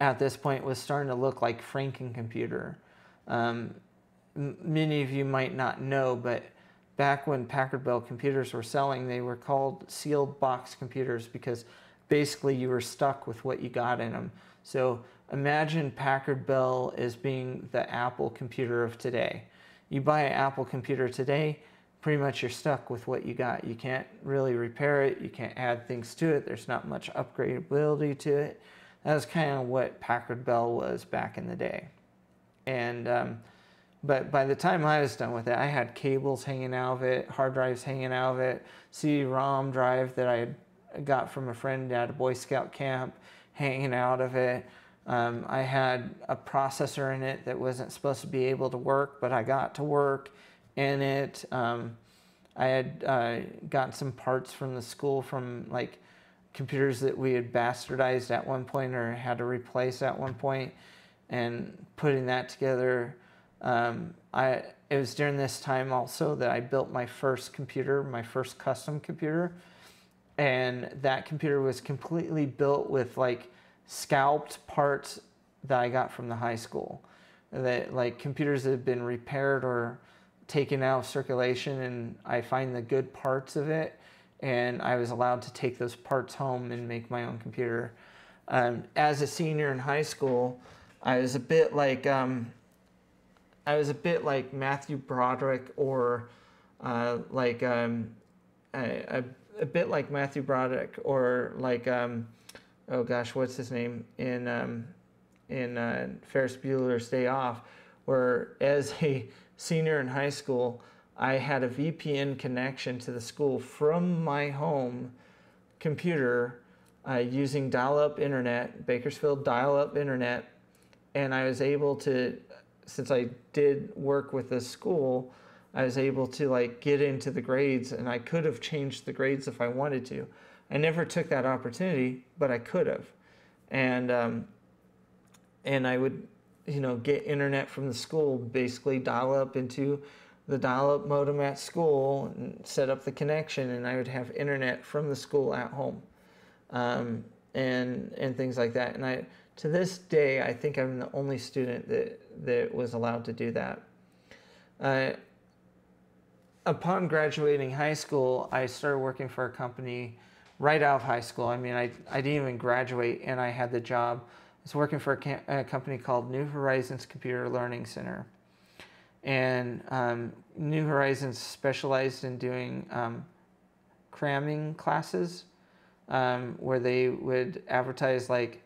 at this point was starting to look like Franken computer. Many of you might not know, but back when Packard Bell computers were selling, they were called sealed box computers because basically you were stuck with what you got in them. So imagine Packard Bell as being the Apple computer of today. You buy an Apple computer today, pretty much you're stuck with what you got. You can't really repair it. You can't add things to it. There's not much upgradability to it. That was kind of what Packard Bell was back in the day. And but by the time I was done with it, I had cables hanging out of it, hard drives hanging out of it, CD-ROM drive that I had got from a friend at a Boy Scout camp hanging out of it. I had a processor in it that wasn't supposed to be able to work, but I got to work in it. I had gotten some parts from the school from like computers that we had bastardized at one point or had to replace at one point, and putting that together. It was during this time also that I built my first computer, my first custom computer, and that computer was completely built with like scalped parts that I got from the high school, that like computers that have been repaired or taken out of circulation, and I find the good parts of it, and I was allowed to take those parts home and make my own computer. As a senior in high school, I was a bit like Matthew Broderick, or a bit like Matthew Broderick, or like oh gosh, what's his name in Ferris Bueller's Day Off, where as a senior in high school, I had a VPN connection to the school from my home computer using dial-up internet, Bakersfield dial-up internet, and I was able to, since I did work with the school, I was able to like get into the grades, and I could have changed the grades if I wanted to. I never took that opportunity, but I could have. And I would, get internet from the school, basically dial up into the dial-up modem at school and set up the connection, and I would have internet from the school at home, and things like that. And to this day, I think I'm the only student that was allowed to do that. Upon graduating high school, I started working for a company right out of high school. I mean, I didn't even graduate, and I had the job. I was working for a company called New Horizons Computer Learning Center. And New Horizons specialized in doing cramming classes, where they would advertise like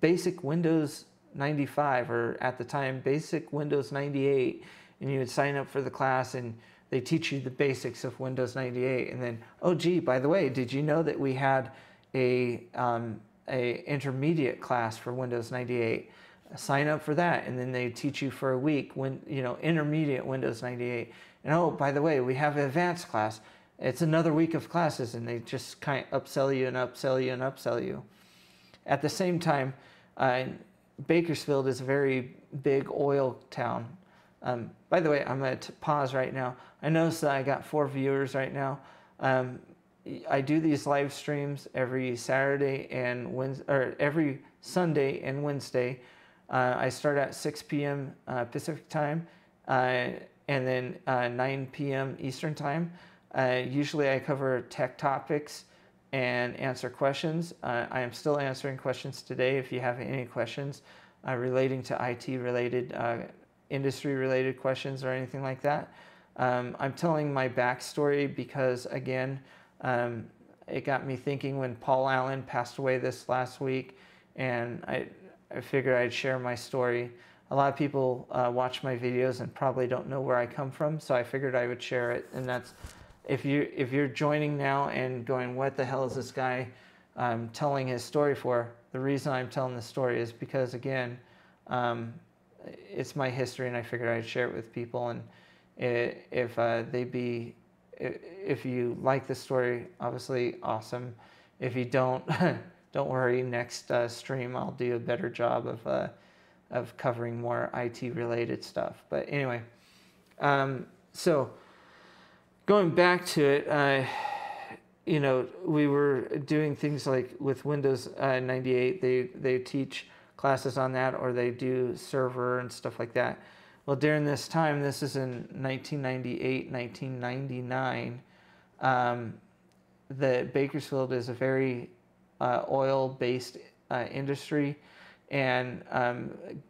basic Windows 95, or at the time basic Windows 98, and you would sign up for the class and they teach you the basics of Windows 98, and then, oh gee, by the way, did you know that we had a intermediate class for Windows 98? Sign up for that, and then they teach you for a week when intermediate Windows 98. And oh, by the way, we have an advanced class. It's another week of classes, and they just kind of upsell you and upsell you and upsell you. At the same time, Bakersfield is a very big oil town. By the way, I'm going to pause right now. I noticed that I got 4 viewers right now. I do these live streams every Saturday and Wednesday, or every Sunday and Wednesday. I start at 6 p.m. Pacific time, and then 9 p.m. Eastern time. Usually I cover tech topics and answer questions. I am still answering questions today if you have any questions relating to IT-related, industry-related questions or anything like that. I'm telling my backstory because, again, it got me thinking when Paul Allen passed away this last week, and I figured I'd share my story. A lot of people watch my videos and probably don't know where I come from, so I figured I would share it. And that's, if you're joining now and going, what the hell is this guy telling his story for? The reason I'm telling this story is because, again, it's my history, and I figured I'd share it with people. And if you like the story, obviously awesome. If you don't, don't worry. Next stream, I'll do a better job of covering more IT-related stuff. But anyway, so going back to it, we were doing things like with Windows 98. They teach classes on that, or they do server and stuff like that. Well, during this time, this is in 1998, 1999, the Bakersfield is a very oil-based industry, and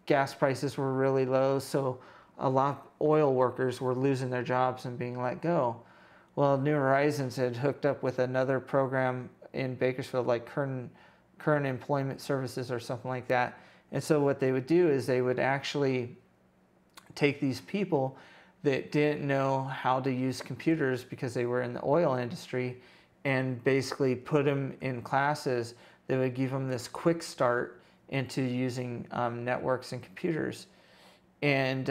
gas prices were really low, so a lot of oil workers were losing their jobs and being let go. Well, New Horizons had hooked up with another program in Bakersfield, like Current Employment Services or something like that. And so what they would do is they would actually take these people that didn't know how to use computers because they were in the oil industry, and basically put them in classes They would give them this quick start into using networks and computers, and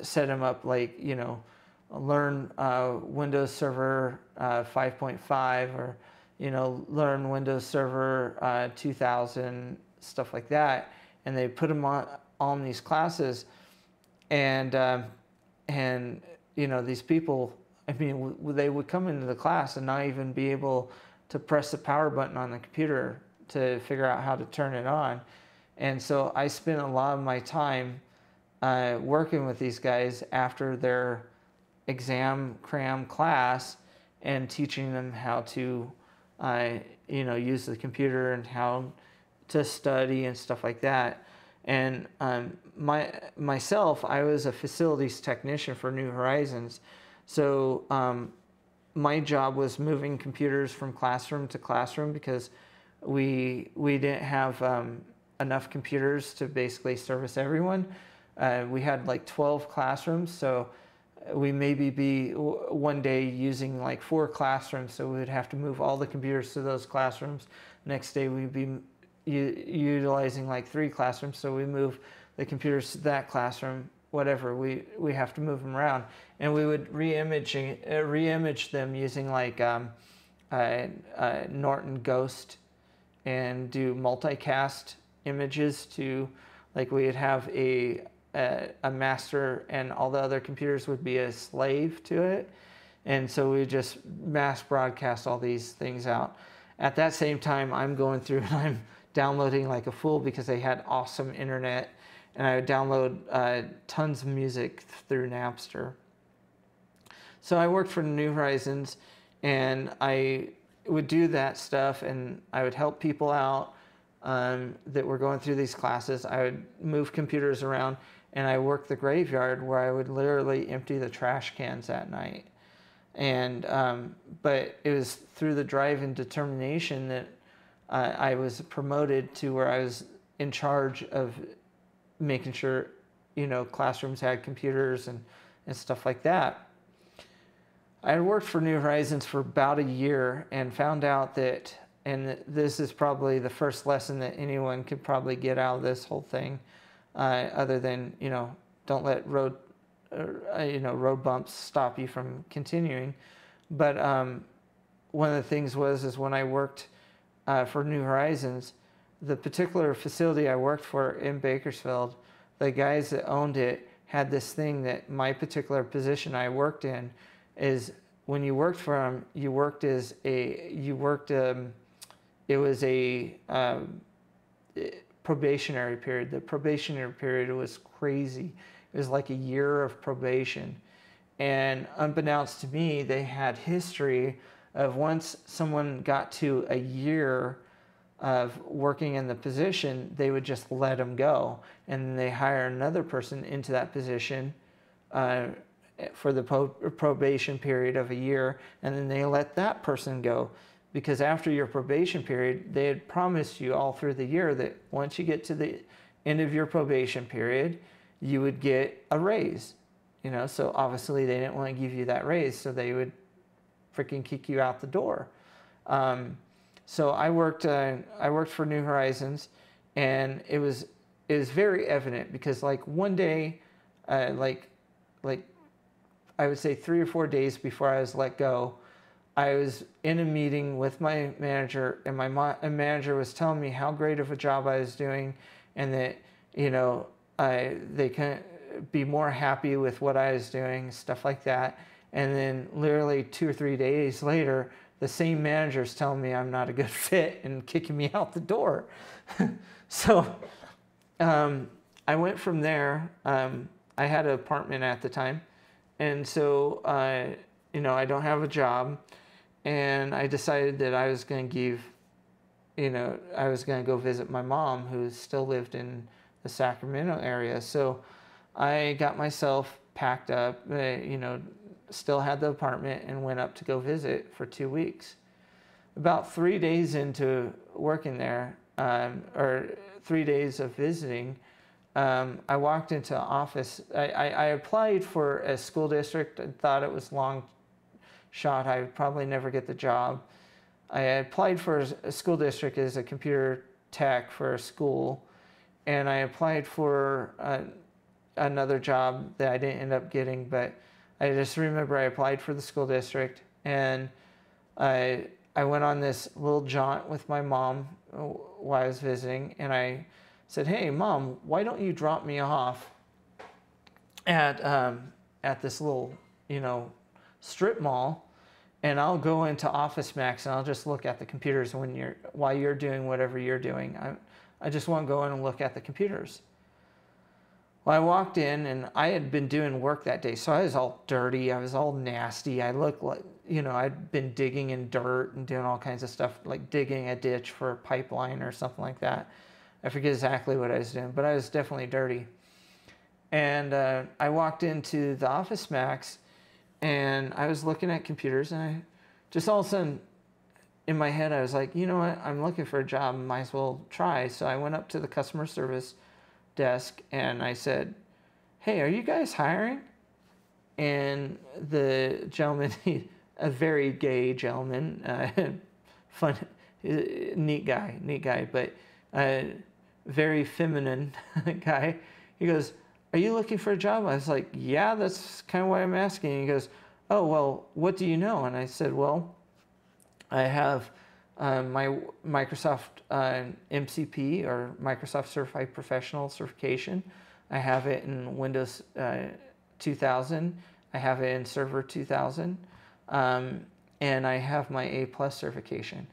set them up like, you know, learn Windows Server 5.5, or, you know, learn Windows Server 2000, stuff like that. And they put them on these classes, and you know, these people, I mean, they would come into the class and not even be able to press the power button on the computer to figure out how to turn it on. And so I spent a lot of my time working with these guys after their exam cram class and teaching them how to, you know, use the computer and how to study and stuff like that. And myself, I was a facilities technician for New Horizons. So my job was moving computers from classroom to classroom, because we didn't have enough computers to basically service everyone. We had like 12 classrooms, so we maybe be one day using like 4 classrooms, so we would have to move all the computers to those classrooms. Next day we'd be utilizing like 3 classrooms, so we move the computers to that classroom, whatever, we have to move them around. And we would re-image them using like Norton Ghost, and do multicast images to, like, we'd have a master and all the other computers would be a slave to it. And so we just mass broadcast all these things out. At that same time, I'm going through and I'm downloading like a fool, because they had awesome internet, and I would download tons of music through Napster. So I worked for New Horizons, and I would do that stuff, and I would help people out that were going through these classes. I would move computers around, and I worked the graveyard, where I would literally empty the trash cans at night. And but it was through the drive and determination that I was promoted to where I was in charge of making sure, you know, classrooms had computers and stuff like that. I had worked for New Horizons for about a year and found out that, and this is probably the first lesson that anyone could probably get out of this whole thing, other than, you know, don't let road bumps stop you from continuing. But one of the things is when I worked for New Horizons, the particular facility I worked for in Bakersfield, the guys that owned it had this thing that my particular position I worked in is, when you worked for them, it was a probationary period. The probationary period was crazy. It was like a year of probation. And unbeknownst to me, they had history of, once someone got to a year of working in the position, they would just let them go. And they hire another person into that position for the probation period of a year, and then they let that person go. Because after your probation period, they had promised you all through the year that once you get to the end of your probation period, you would get a raise. You know, so obviously they didn't want to give you that raise, so they would freaking kick you out the door. So I worked for New Horizons, and it was very evident, because like one day, like I would say 3 or 4 days before I was let go, I was in a meeting with my manager, and my manager was telling me how great of a job I was doing, and that, you know, they couldn't be more happy with what I was doing, stuff like that. And then literally 2 or 3 days later, the same manager's telling me I'm not a good fit and kicking me out the door. So I went from there. I had an apartment at the time. And so, you know, I don't have a job. And I decided that I was going to I was going to go visit my mom, who still lived in the Sacramento area. So I got myself packed up, you know, still had the apartment, and went up to go visit for 2 weeks. About 3 days into working there, or 3 days of visiting, I walked into office. I applied for a school district and thought it was long shot. I would probably never get the job. I applied for a school district as a computer tech for a school, and I applied for another job that I didn't end up getting, but I just remember I applied for the school district, and I went on this little jaunt with my mom while I was visiting, and I said, "Hey, Mom, why don't you drop me off at this little, strip mall, and I'll go into Office Max and I'll just look at the computers while you're doing whatever you're doing. I just want to go in and look at the computers." Well, I walked in, and I had been doing work that day, so I was all dirty. I was all nasty. I looked like, I'd been digging in dirt and doing all kinds of stuff, like digging a ditch for a pipeline or something like that. I forget exactly what I was doing, but I was definitely dirty. And I walked into the Office Max, and I was looking at computers, and I just all of a sudden, in my head, I was like, you know what? I'm looking for a job. Might as well try. So I went up to the customer service desk, and I said, "Hey, are you guys hiring?" And the gentleman, a very gay gentleman, fun, neat guy, but very feminine guy. He goes, "Are you looking for a job?" I was like, "Yeah, that's kind of why I'm asking." He goes, "Oh, well, what do you know?" And I said, "Well, I have my Microsoft MCP, or Microsoft Certified Professional certification. I have it in Windows 2000. I have it in Server 2000. And I have my A+ certification."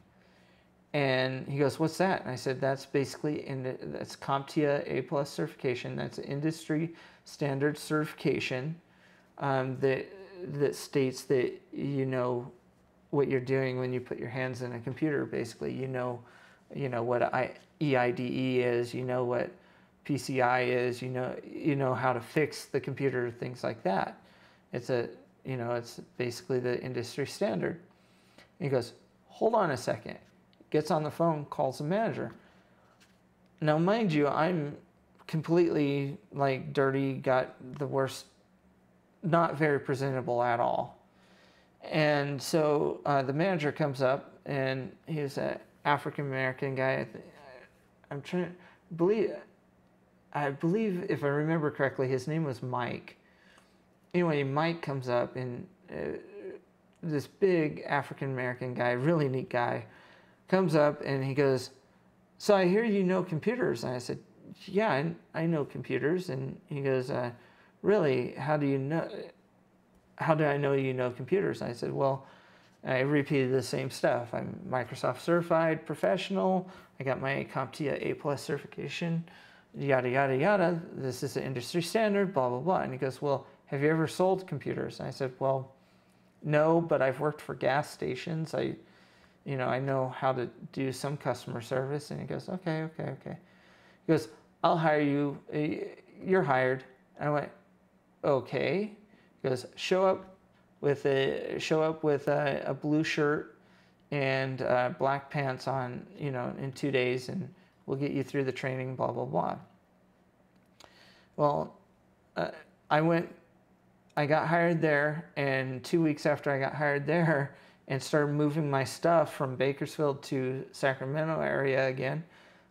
And he goes, "What's that?" And I said, "That's basically, that's CompTIA A+ certification. That's an industry standard certification that states that you know what you're doing when you put your hands in a computer. Basically, you know what EIDE is, you know what PCI is, you know how to fix the computer, things like that. It's it's basically the industry standard." And he goes, "Hold on a second." Gets on the phone, calls the manager. Now, mind you, I'm completely like dirty, got the worst, not very presentable at all. And so the manager comes up, and he's an African American guy. I believe if I remember correctly, his name was Mike. Anyway, Mike comes up, and this big African American guy, really neat guy, comes up, and he goes, "So I hear you know computers." And I said, "Yeah, I know computers." And he goes, "Really? How do you know? How do I know you know computers?" And I said, "Well," I repeated the same stuff. "I'm Microsoft Certified Professional. I got my CompTIA A+ certification, yada, yada, yada. This is the industry standard, blah, blah, blah." And he goes, "Well, have you ever sold computers?" And I said, "Well, no, but I've worked for gas stations. I know how to do some customer service." And he goes, okay. He goes, "I'll hire you. You're hired." I went, "Okay." He goes, show up with a blue shirt and black pants on, in 2 days, and we'll get you through the training, blah, blah, blah." Well, I got hired there, and 2 weeks after I got hired there and started moving my stuff from Bakersfield to Sacramento area again,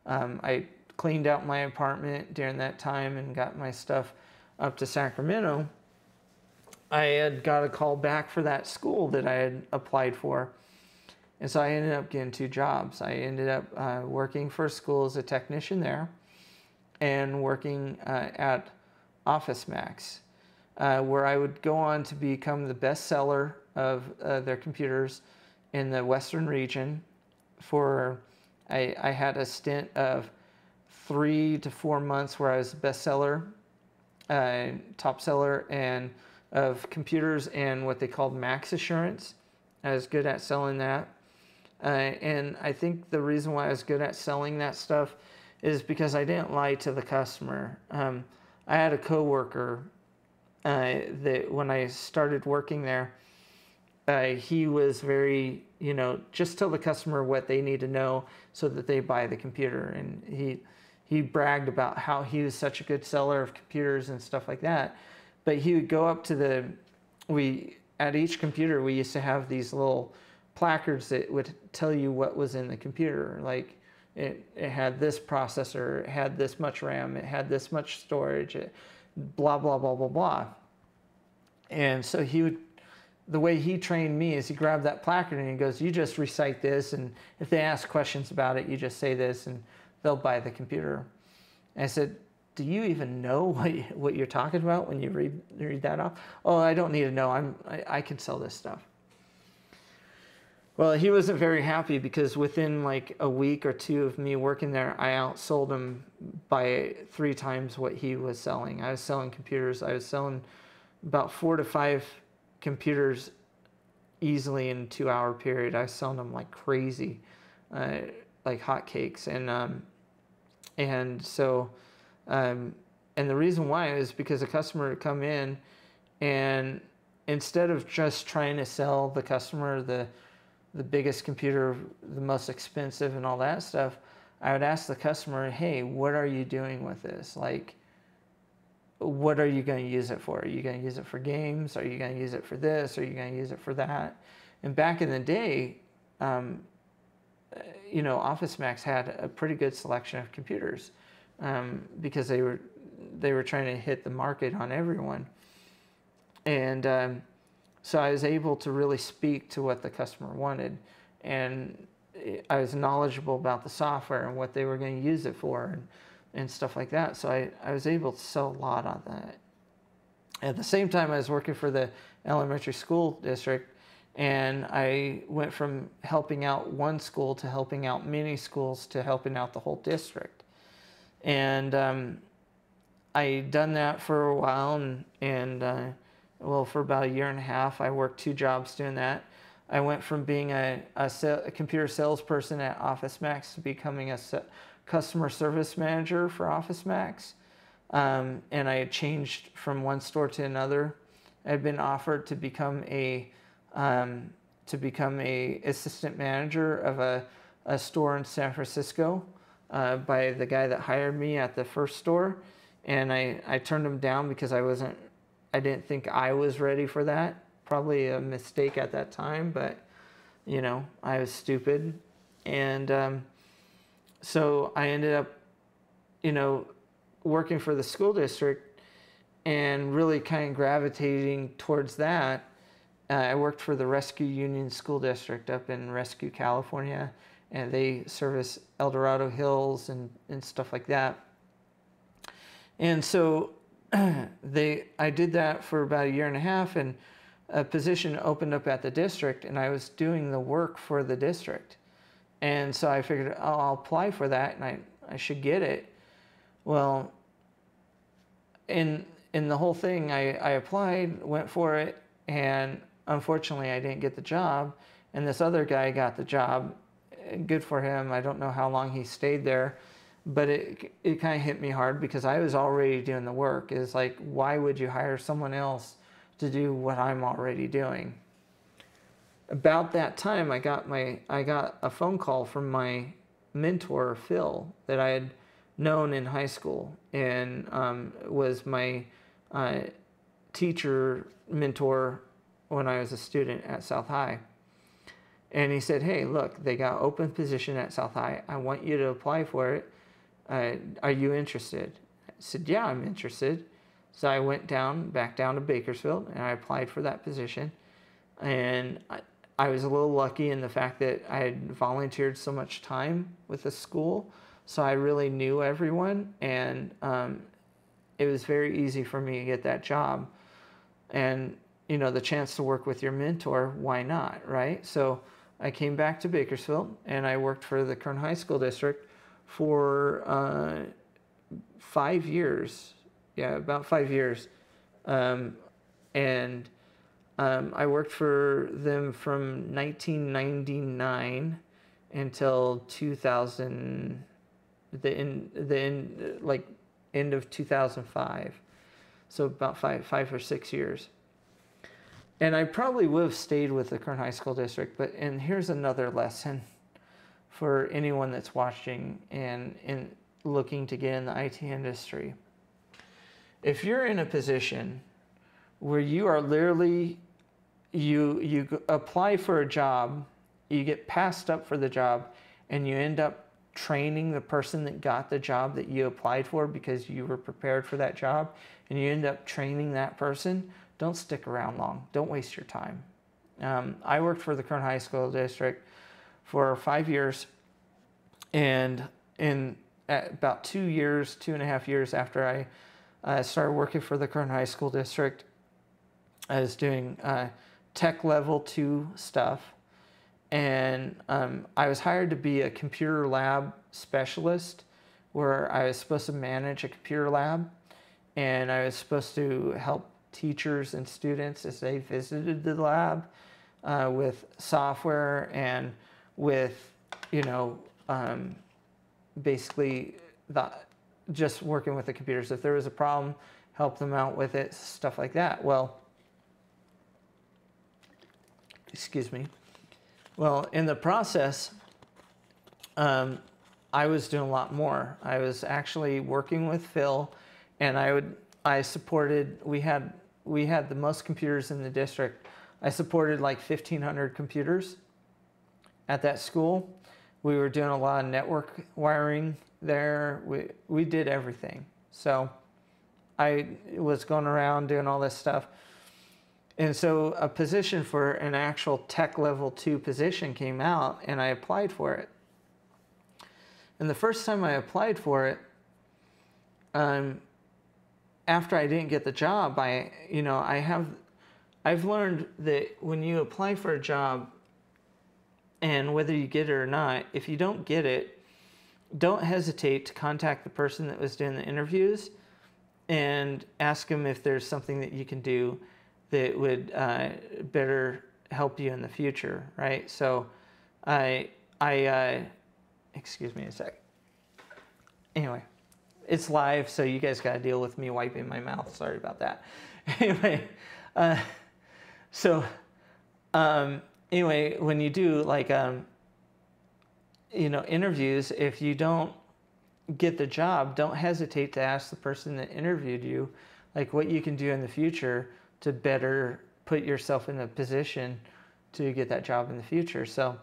I cleaned out my apartment during that time and got my stuff up to Sacramento. I had got a call back for that school that I had applied for. And so I ended up getting 2 jobs. I ended up working for a school as a technician there, and working at Office Max, where I would go on to become the best seller of their computers in the Western region. I had a stint of 3 to 4 months where I was the best seller, top seller, and of computers and what they called Max Assurance. I was good at selling that. And I think the reason why I was good at selling that stuff is because I didn't lie to the customer. I had a coworker that when I started working there, he was very, just tell the customer what they need to know so that they buy the computer. And he bragged about how he was such a good seller of computers and stuff like that. But he would go up to at each computer, we used to have these little placards that would tell you what was in the computer. Like it had this processor, it had this much RAM, it had this much storage, blah, blah, blah, blah, blah. And so the way he trained me is he grabbed that placard and he goes, you just recite this, and if they ask questions about it, you just say this and they'll buy the computer. And I said, do you even know what you're talking about when you read that off? Oh, I don't need to know. I can sell this stuff. Well, he wasn't very happy because within like a week or two of me working there, I outsold him by 3 times what he was selling. I was selling computers. I was selling about 4 to 5 computers easily in a 2-hour period. I was selling them like crazy, like hotcakes. And the reason why is because a customer would come in, and instead of just trying to sell the customer the biggest computer, the most expensive and all that stuff, I would ask the customer, hey, what are you doing with this? Like, what are you going to use it for? Are you going to use it for games? Are you going to use it for this? Are you going to use it for that? And back in the day, Office Max had a pretty good selection of computers because they were trying to hit the market on everyone. And so I was able to really speak to what the customer wanted, and I was knowledgeable about the software and what they were going to use it for and stuff like that. So I was able to sell a lot on that. At the same time, I was working for the elementary school district, and I went from helping out one school to helping out many schools to helping out the whole district. And I done that for a while, and for about 1.5 years, I worked 2 jobs doing that. I went from being a computer salesperson at Office Max to becoming a customer service manager for Office Max. And I had changed from one store to another. I had been offered to become a assistant manager of a store in San Francisco by the guy that hired me at the first store. And I turned him down because I didn't think I was ready for that. Probably a mistake at that time, but I was stupid. And so I ended up, working for the school district and really kind of gravitating towards that. I worked for the Rescue Union School District up in Rescue, California, and they service El Dorado Hills and stuff like that. And so I did that for about 1.5 years, and a position opened up at the district, and I was doing the work for the district. And so I figured, I'll apply for that, and I should get it. Well, in the whole thing, I applied, went for it, and unfortunately I didn't get the job, and this other guy got the job. Good for him. I don't know how long he stayed there, but it kind of hit me hard because I was already doing the work. It's like, why would you hire someone else to do what I'm already doing? About that time, I got a phone call from my mentor, Phil, that I had known in high school, and was my teacher mentor when I was a student at South High. And he said, hey, look, they got open position at South High. I want you to apply for it. Are you interested? I said, yeah, I'm interested. So I went back down to Bakersfield, and I applied for that position. And I was a little lucky in the fact that I had volunteered so much time with the school, so I really knew everyone, and it was very easy for me to get that job. And the chance to work with your mentor, why not, right? So I came back to Bakersfield, and I worked for the Kern High School District for 5 years. Yeah, about 5 years. And I worked for them from 1999 until 2000, end of 2005. So about five or 6 years. And I probably would have stayed with the Kern High School District, and here's another lesson for anyone that's watching and looking to get in the IT industry. If you're in a position where you are literally, you apply for a job you get passed up for the job, and you end up training the person that got the job that you applied for because you were prepared for that job, and you end up training that person, don't stick around long. Don't waste your time. I worked for the Kern High School District for 5 years, and in about 2 years, 2.5 years after I started working for the Kern High School District, I was doing tech level 2 stuff, and I was hired to be a computer lab specialist, where I was supposed to manage a computer lab, and I was supposed to help teachers and students as they visited the lab with software and with, basically just working with the computers. If there was a problem, help them out with it, stuff like that. Well, excuse me. Well, in the process, I was doing a lot more. I was actually working with Phil, and I supported, we had the most computers in the district. I supported like 1,500 computers at that school. We were doing a lot of network wiring there. We did everything. So I was going around doing all this stuff. And so a position for an actual tech level 2 position came out, and I applied for it. And the first time I applied for it, after I didn't get the job, I've learned that when you apply for a job, and whether you get it or not, if you don't get it, don't hesitate to contact the person that was doing the interviews and ask them if there's something that you can do that would better help you in the future, right? So excuse me a sec. Anyway, it's live, so you guys got to deal with me wiping my mouth. Sorry about that. Anyway, anyway, when you do like, interviews, if you don't get the job, don't hesitate to ask the person that interviewed you, like what you can do in the future to better put yourself in a position to get that job in the future. So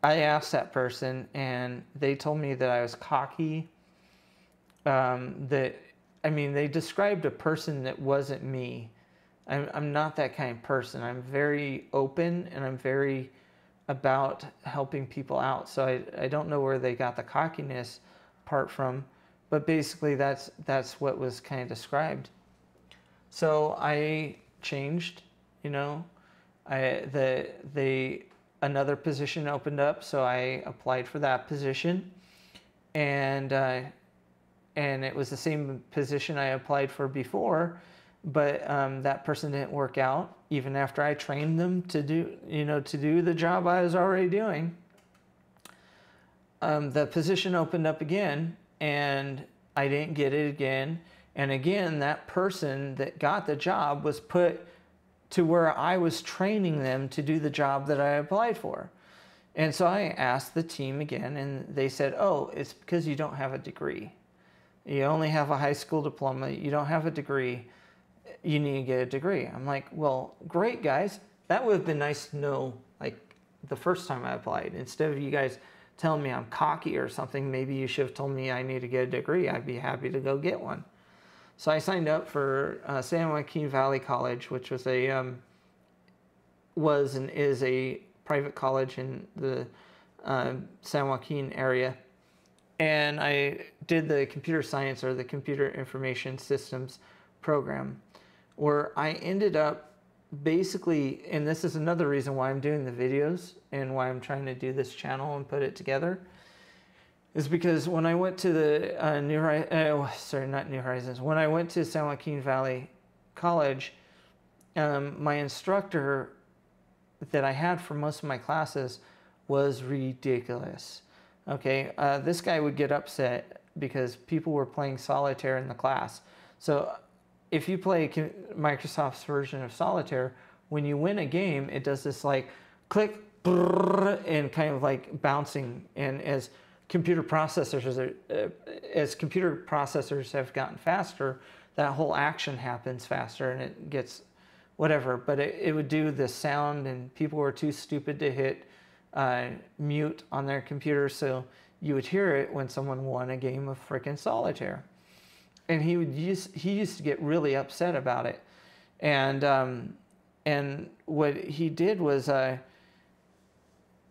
I asked that person, and they told me that I was cocky. They described a person that wasn't me. I'm not that kind of person. I'm very open, and I'm very about helping people out. So I don't know where they got the cockiness part from, but basically that's what was kind of described. So I changed, another position opened up, so I applied for that position, and it was the same position I applied for before, but that person didn't work out even after I trained them to do the job I was already doing. The position opened up again, and I didn't get it again. And again, that person that got the job was put to where I was training them to do the job that I applied for. And so I asked the team again, and they said, oh, it's because you don't have a degree. You only have a high school diploma. You don't have a degree. You need to get a degree. I'm like, well, great, guys. That would have been nice to know, like, the first time I applied. Instead of you guys telling me I'm cocky or something, maybe you should have told me I need to get a degree. I'd be happy to go get one. So I signed up for San Joaquin Valley College, which was and is a private college in the San Joaquin area. And I did the computer science, or the computer information systems program, where I ended up basically, and this is another reason why I'm doing the videos and why I'm trying to do this channel and put it together, is because when I went to the when I went to San Joaquin Valley College, my instructor that I had for most of my classes was ridiculous. Okay, this guy would get upset because people were playing solitaire in the class. So if you play Microsoft's version of solitaire, when you win a game, it does this like click and kind of like bouncing. And as computer processors have gotten faster, that whole action happens faster, and it gets whatever. But it would do the sound, and people were too stupid to hit mute on their computer so you would hear it when someone won a game of frickin' solitaire. And he used to get really upset about it. And what he did was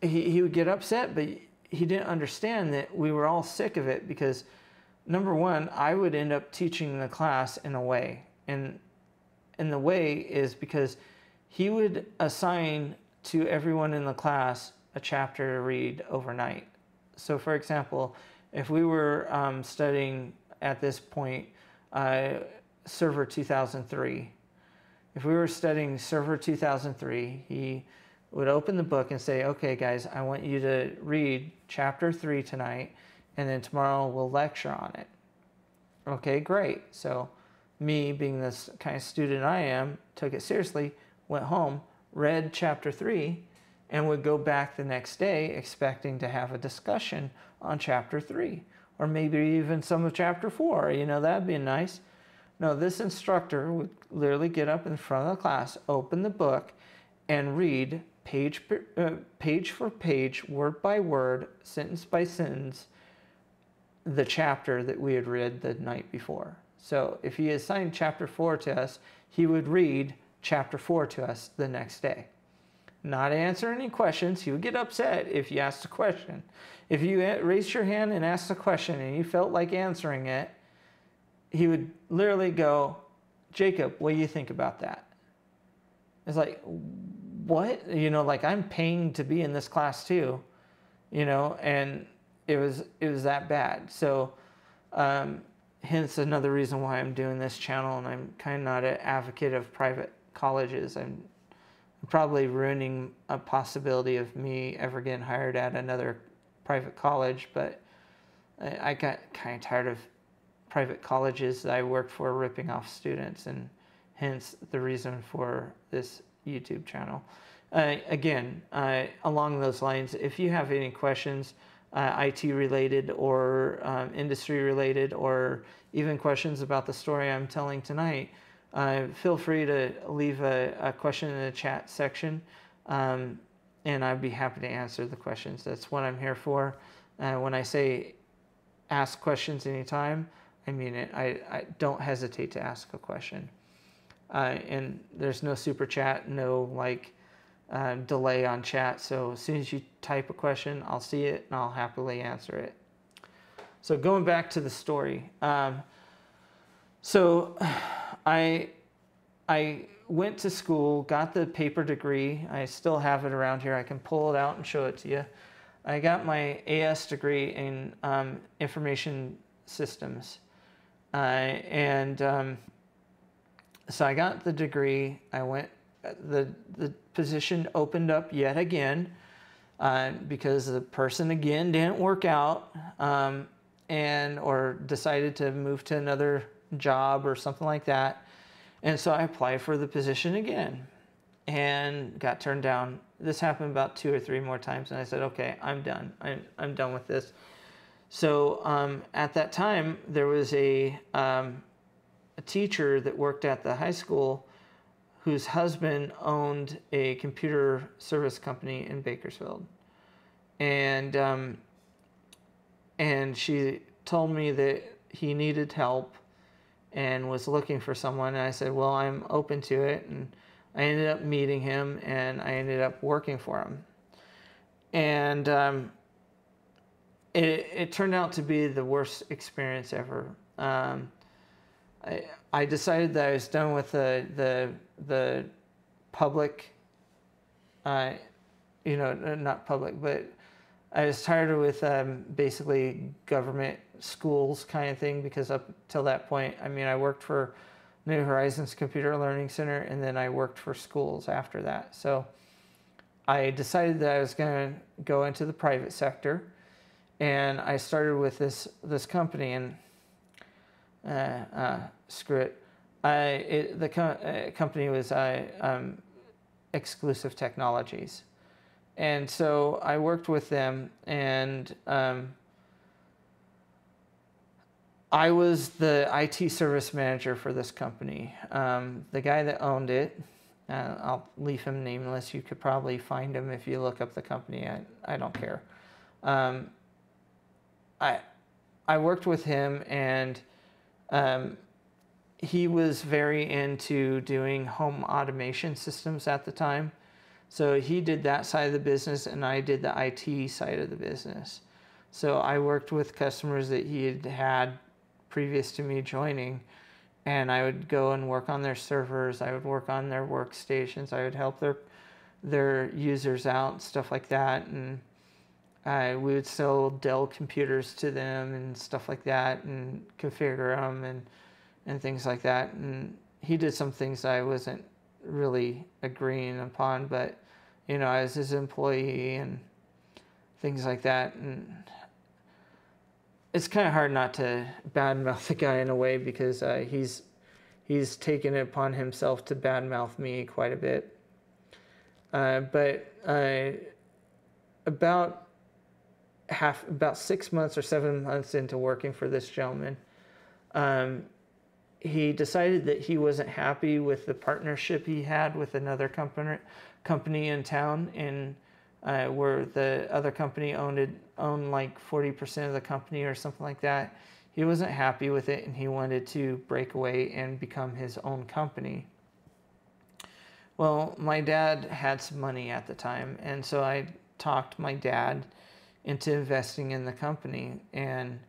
he would get upset, but he didn't understand that we were all sick of it, because number one, I would end up teaching the class in a way. And the way is because he would assign to everyone in the class a chapter to read overnight. So for example, if we were studying at this point Server 2003, if we were studying Server 2003, he would open the book and say, okay guys, I want you to read chapter 3 tonight, and then tomorrow we'll lecture on it. Okay, great. So me, being this kind of student I am, took it seriously, went home, read chapter 3, and would go back the next day expecting to have a discussion on chapter 3, or maybe even some of chapter 4. You know, that'd be nice. No, this instructor would literally get up in front of the class, open the book, and read page for page, word by word, sentence by sentence, the chapter that we had read the night before. So if he assigned chapter 4 to us, he would read chapter 4 to us the next day. Not answer any questions. He would get upset if you asked a question. If you raised your hand and asked a question and you felt like answering it, he would literally go, Jacob, what do you think about that? It's like, what? You know, like, I'm paying to be in this class too, you know, and it was that bad. So hence another reason why I'm doing this channel, and I'm kind of not an advocate of private colleges. I'm probably ruining a possibility of me ever getting hired at another private college, but I got kind of tired of private colleges that I worked for ripping off students, and hence the reason for this YouTube channel. Again, along those lines, if you have any questions, IT related or industry related, or even questions about the story I'm telling tonight, feel free to leave a question in the chat section, and I'd be happy to answer the questions. That's what I'm here for. When I say ask questions anytime, I mean it. I don't hesitate to ask a question. And there's no super chat, no like delay on chat. So as soon as you type a question, I'll see it and I'll happily answer it. So going back to the story. So I went to school, got the paper degree. I still have it around here. I can pull it out and show it to you. I got my AS degree in information systems. So I got the degree. I went, the position opened up yet again because the person again didn't work out, or decided to move to another job or something like that. And so I applied for the position again and got turned down. This happened about 2 or 3 more times, and I said, okay, I'm done. I'm done with this. So at that time, there was a teacher that worked at the high school whose husband owned a computer service company in Bakersfield. And she told me that he needed help and was looking for someone. And I said, well, I'm open to it. And I ended up meeting him, and I ended up working for him. And it turned out to be the worst experience ever. I decided that I was done with the public, not public, but I was tired with basically government schools kind of thing, because up till that point, I mean, I worked for New Horizons Computer Learning Center, and then I worked for schools after that. So I decided that I was going to go into the private sector, and I started with this company, and screw it. The company was Exclusive Technologies. And so I worked with them, and I was the IT service manager for this company. The guy that owned it, I'll leave him nameless. You could probably find him if you look up the company. I don't care. I worked with him, and he was very into doing home automation systems at the time. So he did that side of the business, and I did the IT side of the business. So I worked with customers that he had had previous to me joining, and I would go and work on their servers. I would work on their workstations. I would help their users out, stuff like that. And we would sell Dell computers to them and stuff like that, and configure them and things like that. And he did some things I wasn't really agreeing upon, but you know, I was his employee and things like that. And it's kind of hard not to badmouth the guy in a way, because he's taken it upon himself to badmouth me quite a bit. But about 6 months or 7 months into working for this gentleman, he decided that he wasn't happy with the partnership he had with another company in town, and where the other company owned like 40% of the company or something like that. He wasn't happy with it, and he wanted to break away and become his own company. Well, my dad had some money at the time, and so I talked my dad into investing in the company. And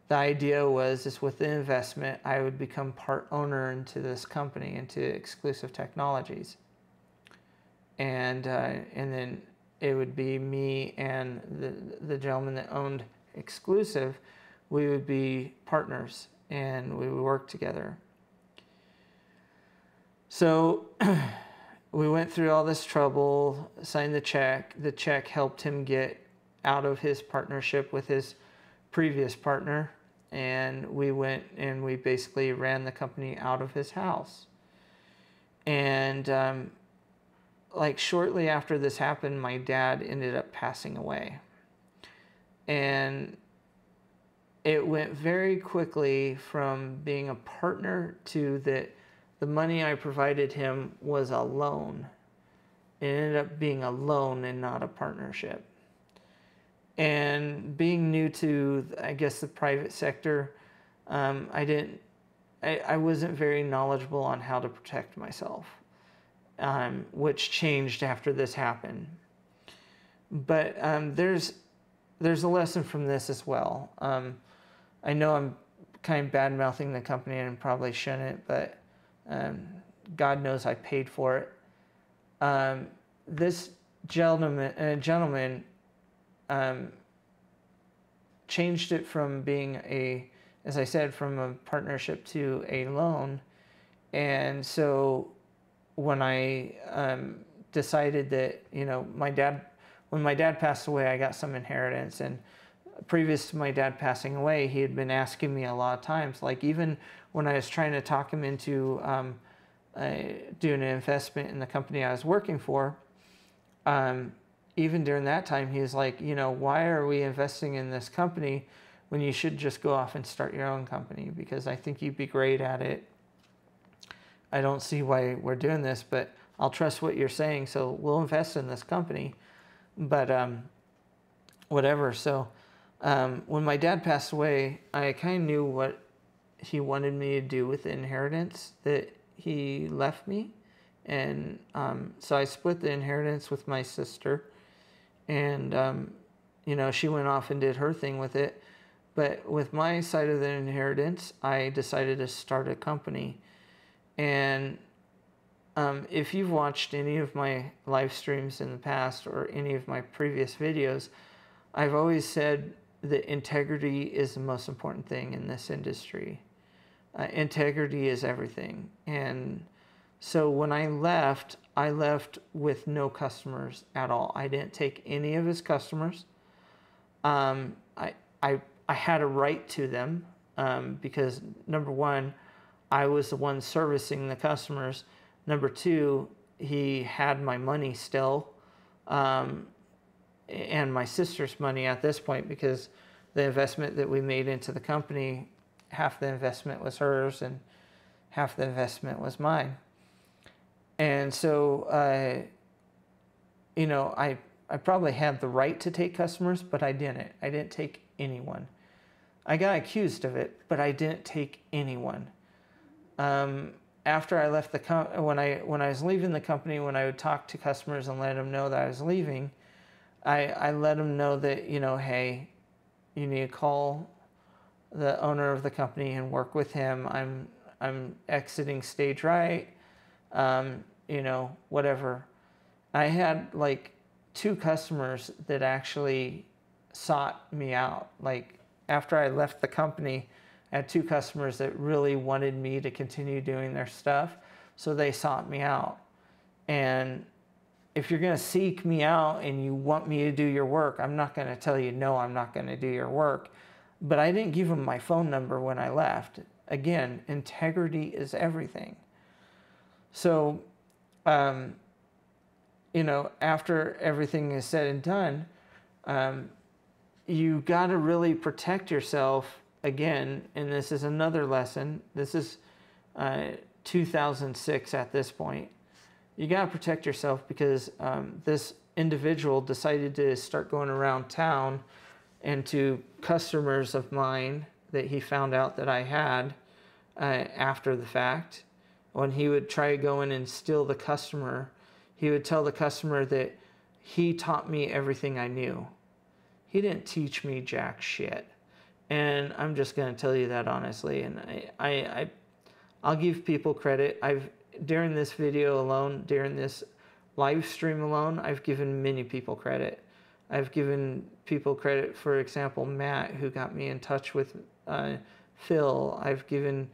the idea was with the investment, I would become part owner into this company, into Exclusive Technologies. And then it would be me and the gentleman that owned Exclusive. We would be partners, and we would work together. So we went through all this trouble, signed the check. The check helped him get out of his partnership with his previous partner, and we went and we basically ran the company out of his house. And like shortly after this happened, my dad ended up passing away. And it went very quickly from being a partner to that the money I provided him was a loan. It ended up being a loan and not a partnership. And being new to, I guess, the private sector, I wasn't very knowledgeable on how to protect myself, which changed after this happened. But there's a lesson from this as well. I know I'm kind of bad-mouthing the company, and probably shouldn't, but God knows I paid for it. This gentleman changed it from being as I said, from a partnership to a loan. And so when I decided that, you know, when my dad passed away, I got some inheritance. And previous to my dad passing away, he had been asking me a lot of times, like even when I was trying to talk him into doing an investment in the company I was working for, even during that time, he was like, you know, why are we investing in this company when you should just go off and start your own company? Because I think you'd be great at it. I don't see why we're doing this, but I'll trust what you're saying, so we'll invest in this company. But whatever. So when my dad passed away, I kind of knew what he wanted me to do with the inheritance that he left me. And so I split the inheritance with my sister. And, you know, she went off and did her thing with it. But with my side of the inheritance, I decided to start a company. And if you've watched any of my live streams in the past or any of my previous videos, I've always said that integrity is the most important thing in this industry. Integrity is everything. And so when I left with no customers at all. I didn't take any of his customers. I had a right to them because, number one, I was the one servicing the customers. Number two, he had my money still, and my sister's money at this point, because the investment that we made into the company, half the investment was hers and half the investment was mine. And so, you know, I probably had the right to take customers, but I didn't. I didn't take anyone. I got accused of it, but I didn't take anyone. After I left when I was leaving the company, when I would talk to customers and let them know that I was leaving, I let them know that, you know, hey, you need to call the owner of the company and work with him. I'm exiting stage right. You know, whatever. I had like 2 customers that actually sought me out. Like after I left the company, I had 2 customers that really wanted me to continue doing their stuff. So they sought me out. And if you're going to seek me out and you want me to do your work, I'm not going to tell you, no, I'm not going to do your work. But I didn't give them my phone number when I left. Again, integrity is everything. So, you know, after everything is said and done, you got to really protect yourself again. And this is another lesson. This is 2006 at this point. You got to protect yourself because this individual decided to start going around town and to customers of mine that he found out that I had after the fact. When he would try to go in and steal the customer, he would tell the customer that he taught me everything I knew. He didn't teach me jack shit. And I'm just going to tell you that honestly. And I'll give people credit. During this video alone, during this live stream alone, I've given many people credit. I've given people credit, for example, Matt, who got me in touch with Phil. I've given,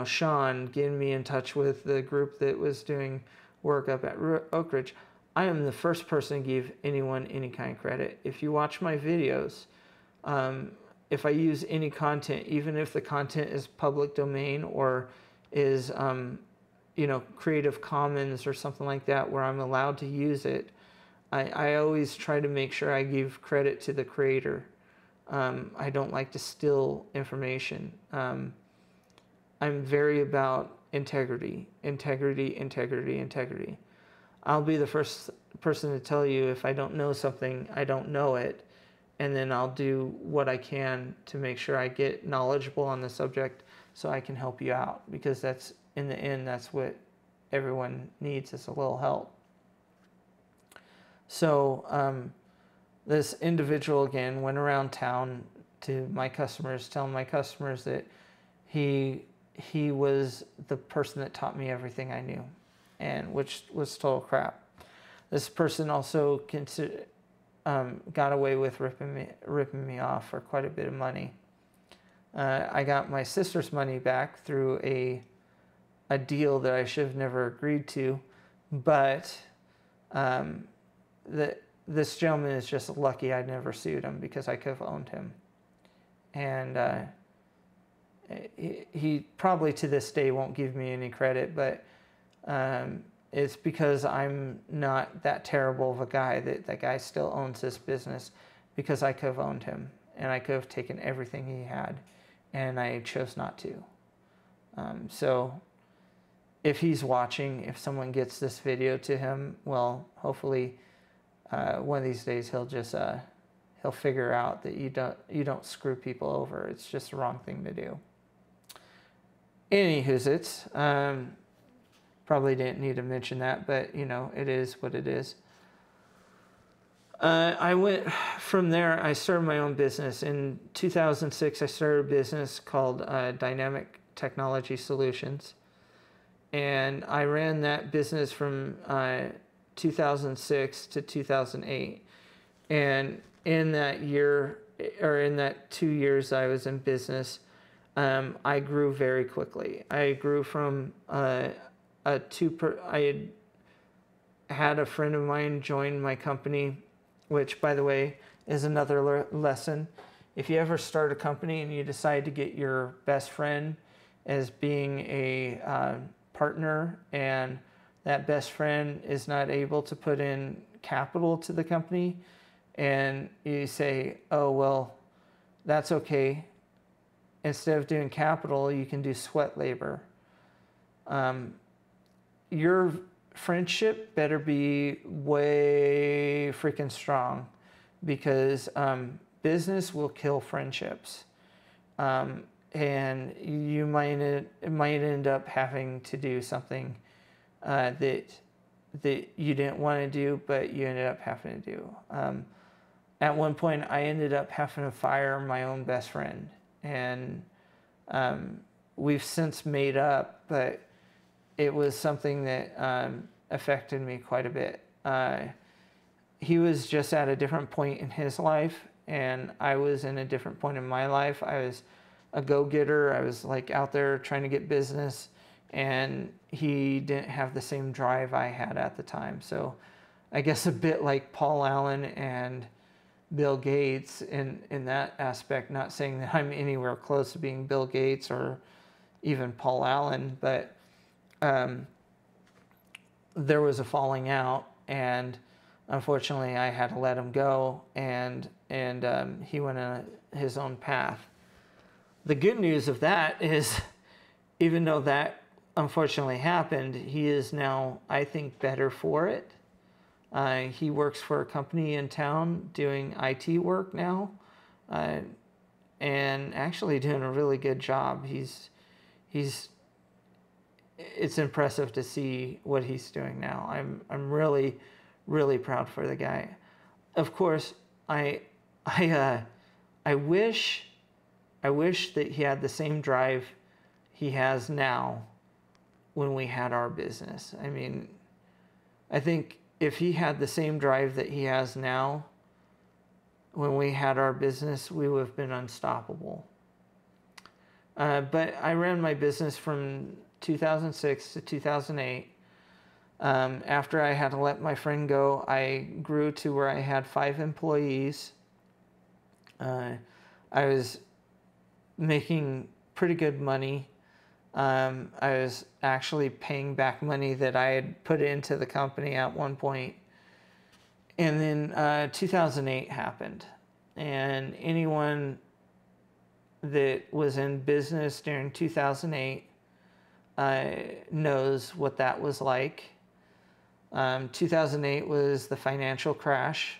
Sean getting me in touch with the group that was doing work up at Oak Ridge. I am the first person to give anyone any kind of credit. If you watch my videos, if I use any content, even if the content is public domain or is, Creative Commons or something like that where I'm allowed to use it, I always try to make sure I give credit to the creator. I don't like to steal information. I'm very about integrity. I'll be the first person to tell you if I don't know something, I don't know it. And then I'll do what I can to make sure I get knowledgeable on the subject so I can help you out. Because that's, in the end, that's what everyone needs, is a little help. So this individual, again, went around town to my customers, telling my customers that he was the person that taught me everything I knew, and which was total crap. This person also got away with ripping me off for quite a bit of money. I got my sister's money back through a deal that I should have never agreed to, but this gentleman is just lucky I never sued him, because I could have owned him. And he probably to this day won't give me any credit, but it's because I'm not that terrible of a guy that guy still owns this business, because I could have owned him and I could have taken everything he had, and I chose not to. So if he's watching, if someone gets this video to him, well, hopefully one of these days he'll just he'll figure out that you don't screw people over. It's just the wrong thing to do. Anywho's, probably didn't need to mention that, but it is what it is. I went from there. I started my own business in 2006. I started a business called Dynamic Technology Solutions, and I ran that business from 2006 to 2008. And in that year, or in that 2 years I was in business, I grew very quickly. I grew from I had a friend of mine join my company, which, by the way, is another lesson. If you ever start a company and you decide to get your best friend as being a partner, and that best friend is not able to put in capital to the company, and you say, oh, well, that's okay. Instead of doing capital, you can do sweat labor. your friendship better be way freaking strong, because business will kill friendships. And you might end up having to do something that you didn't want to do, but you ended up having to do. At one point, I ended up having to fire my own best friend, and we've since made up, but it was something that affected me quite a bit. He was just at a different point in his life, and I was in a different point in my life. I was a go-getter. I was like out there trying to get business, and he didn't have the same drive I had at the time. So I guess a bit like Paul Allen and Bill Gates in that aspect, not saying that I'm anywhere close to being Bill Gates or even Paul Allen, but there was a falling out, and unfortunately I had to let him go, and he went on his own path. The good news of that is, even though that unfortunately happened, he is now, I think, better for it. He works for a company in town doing IT work now, and actually doing a really good job. It's impressive to see what he's doing now. I'm really, really proud for the guy. Of course, I wish that he had the same drive he has now when we had our business. I mean, I think if he had the same drive that he has now when we had our business, we would have been unstoppable. But I ran my business from 2006 to 2008. After I had to let my friend go, I grew to where I had 5 employees. I was making pretty good money. I was actually paying back money that I had put into the company at one point. And then 2008 happened. And anyone that was in business during 2008 knows what that was like. 2008 was the financial crash.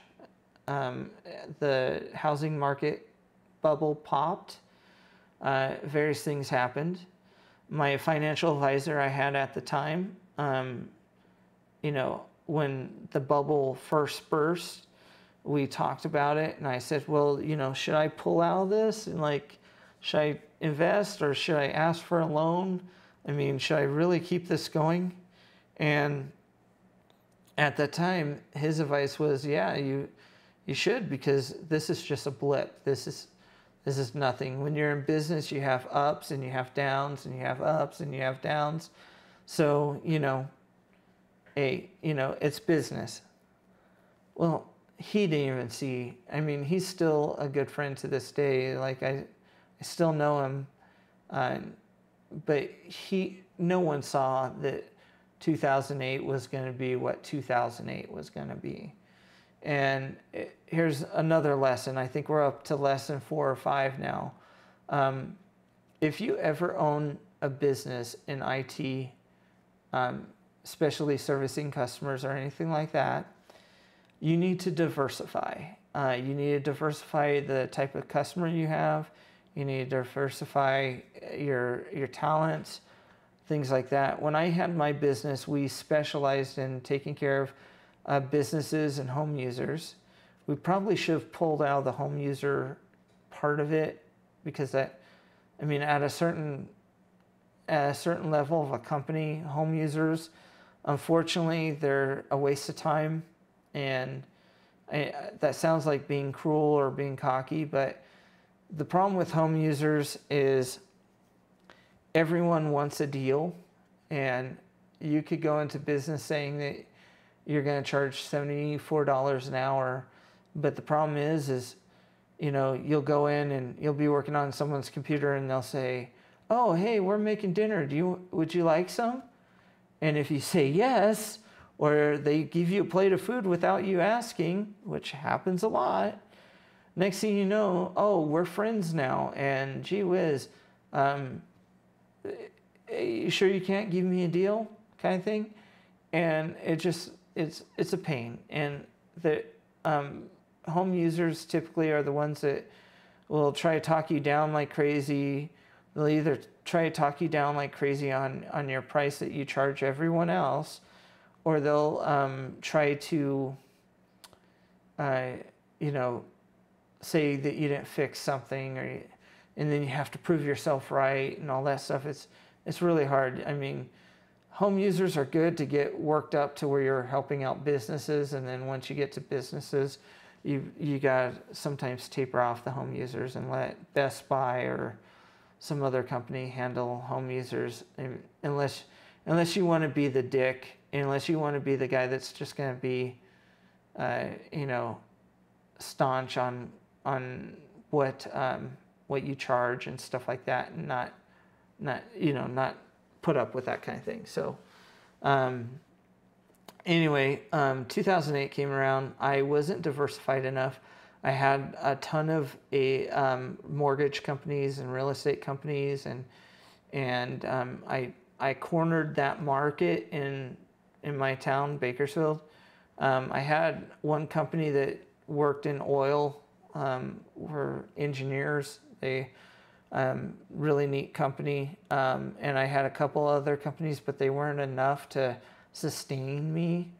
The housing market bubble popped. Various things happened. My financial advisor I had at the time, when the bubble first burst, we talked about it, and I said, well, should I pull out of this, and should I invest, or should I ask for a loan? I mean, should I really keep this going? And at that time, his advice was, yeah, you should, because this is just a blip. This is nothing. When you're in business, you have ups and you have downs, and you have ups and you have downs. So, it's business. Well, he didn't even see. I mean, he's still a good friend to this day. I still know him. But no one saw that 2008 was going to be what 2008 was going to be. And here's another lesson. I think we're up to lesson 4 or 5 now. If you ever own a business in IT, especially servicing customers or anything like that, you need to diversify. You need to diversify the type of customer you have. You need to diversify your talents, things like that. When I had my business, we specialized in taking care of businesses and home users. We probably should have pulled out the home user part of it, because at a certain level of a company, home users, unfortunately, they're a waste of time. And that sounds like being cruel or being cocky, but the problem with home users is everyone wants a deal, and you could go into business saying that you're going to charge $74 an hour, but the problem is you'll go in and you'll be working on someone's computer, and they'll say, oh, hey, we're making dinner. Would you like some? And if you say yes, or they give you a plate of food without you asking, which happens a lot, next thing you know, oh, we're friends now, and gee whiz, you sure you can't give me a deal kind of thing? And it's a pain. And the home users typically are the ones that will try to talk you down like crazy. They'll either try to talk you down like crazy on your price that you charge everyone else, or they'll try to, you know, say that you didn't fix something, and then you have to prove yourself right and all that stuff. It's really hard. I mean, home users are good to get worked up to where you're helping out businesses, and then once you get to businesses, you got to sometimes taper off the home users and let Best Buy or some other company handle home users, unless you want to be the dick, unless you want to be the guy that's just going to be, you know, staunch on what you charge and stuff like that, and not put up with that kind of thing. So anyway, 2008 came around. I wasn't diversified enough. I had a ton of mortgage companies and real estate companies, and I cornered that market in my town, Bakersfield. I had one company that worked in oil, were engineers. They really neat company, and I had a couple other companies, but they weren't enough to sustain me,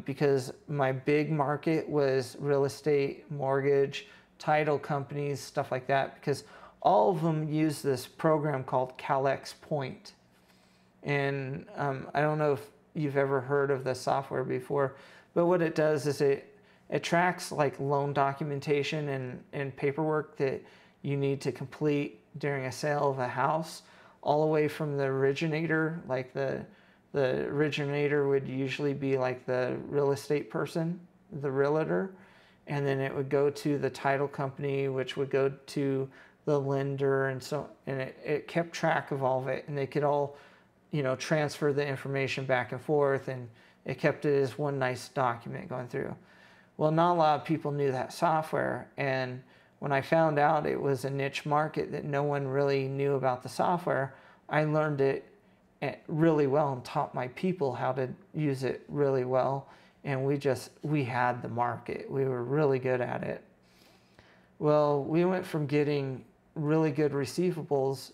because my big market was real estate, mortgage, title companies, stuff like that, because all of them use this program called Calex Point. And I don't know if you've ever heard of the software before, but what it does is it tracks like loan documentation and paperwork that you need to complete during a sale of a house, all the way from the originator. Like the originator would usually be like the real estate person, the realtor, and then it would go to the title company, which would go to the lender, and it kept track of all of it, and they could all, you know, transfer the information back and forth, and it kept it as one nice document going through. Well, not a lot of people knew that software, and when I found out it was a niche market that no one really knew about the software, I learned it really well and taught my people how to use it really well, and we had the market. We were really good at it. Well, we went from getting really good receivables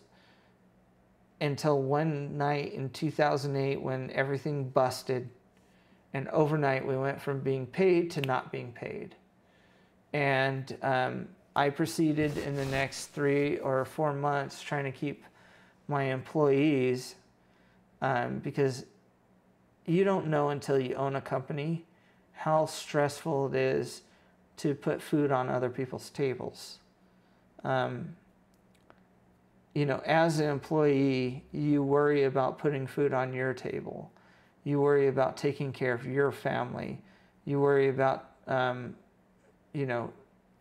until one night in 2008 when everything busted, and overnight we went from being paid to not being paid. And I proceeded in the next 3 or 4 months trying to keep my employees, because you don't know until you own a company how stressful it is to put food on other people's tables. You know, as an employee, you worry about putting food on your table. You worry about taking care of your family. You worry about, you know,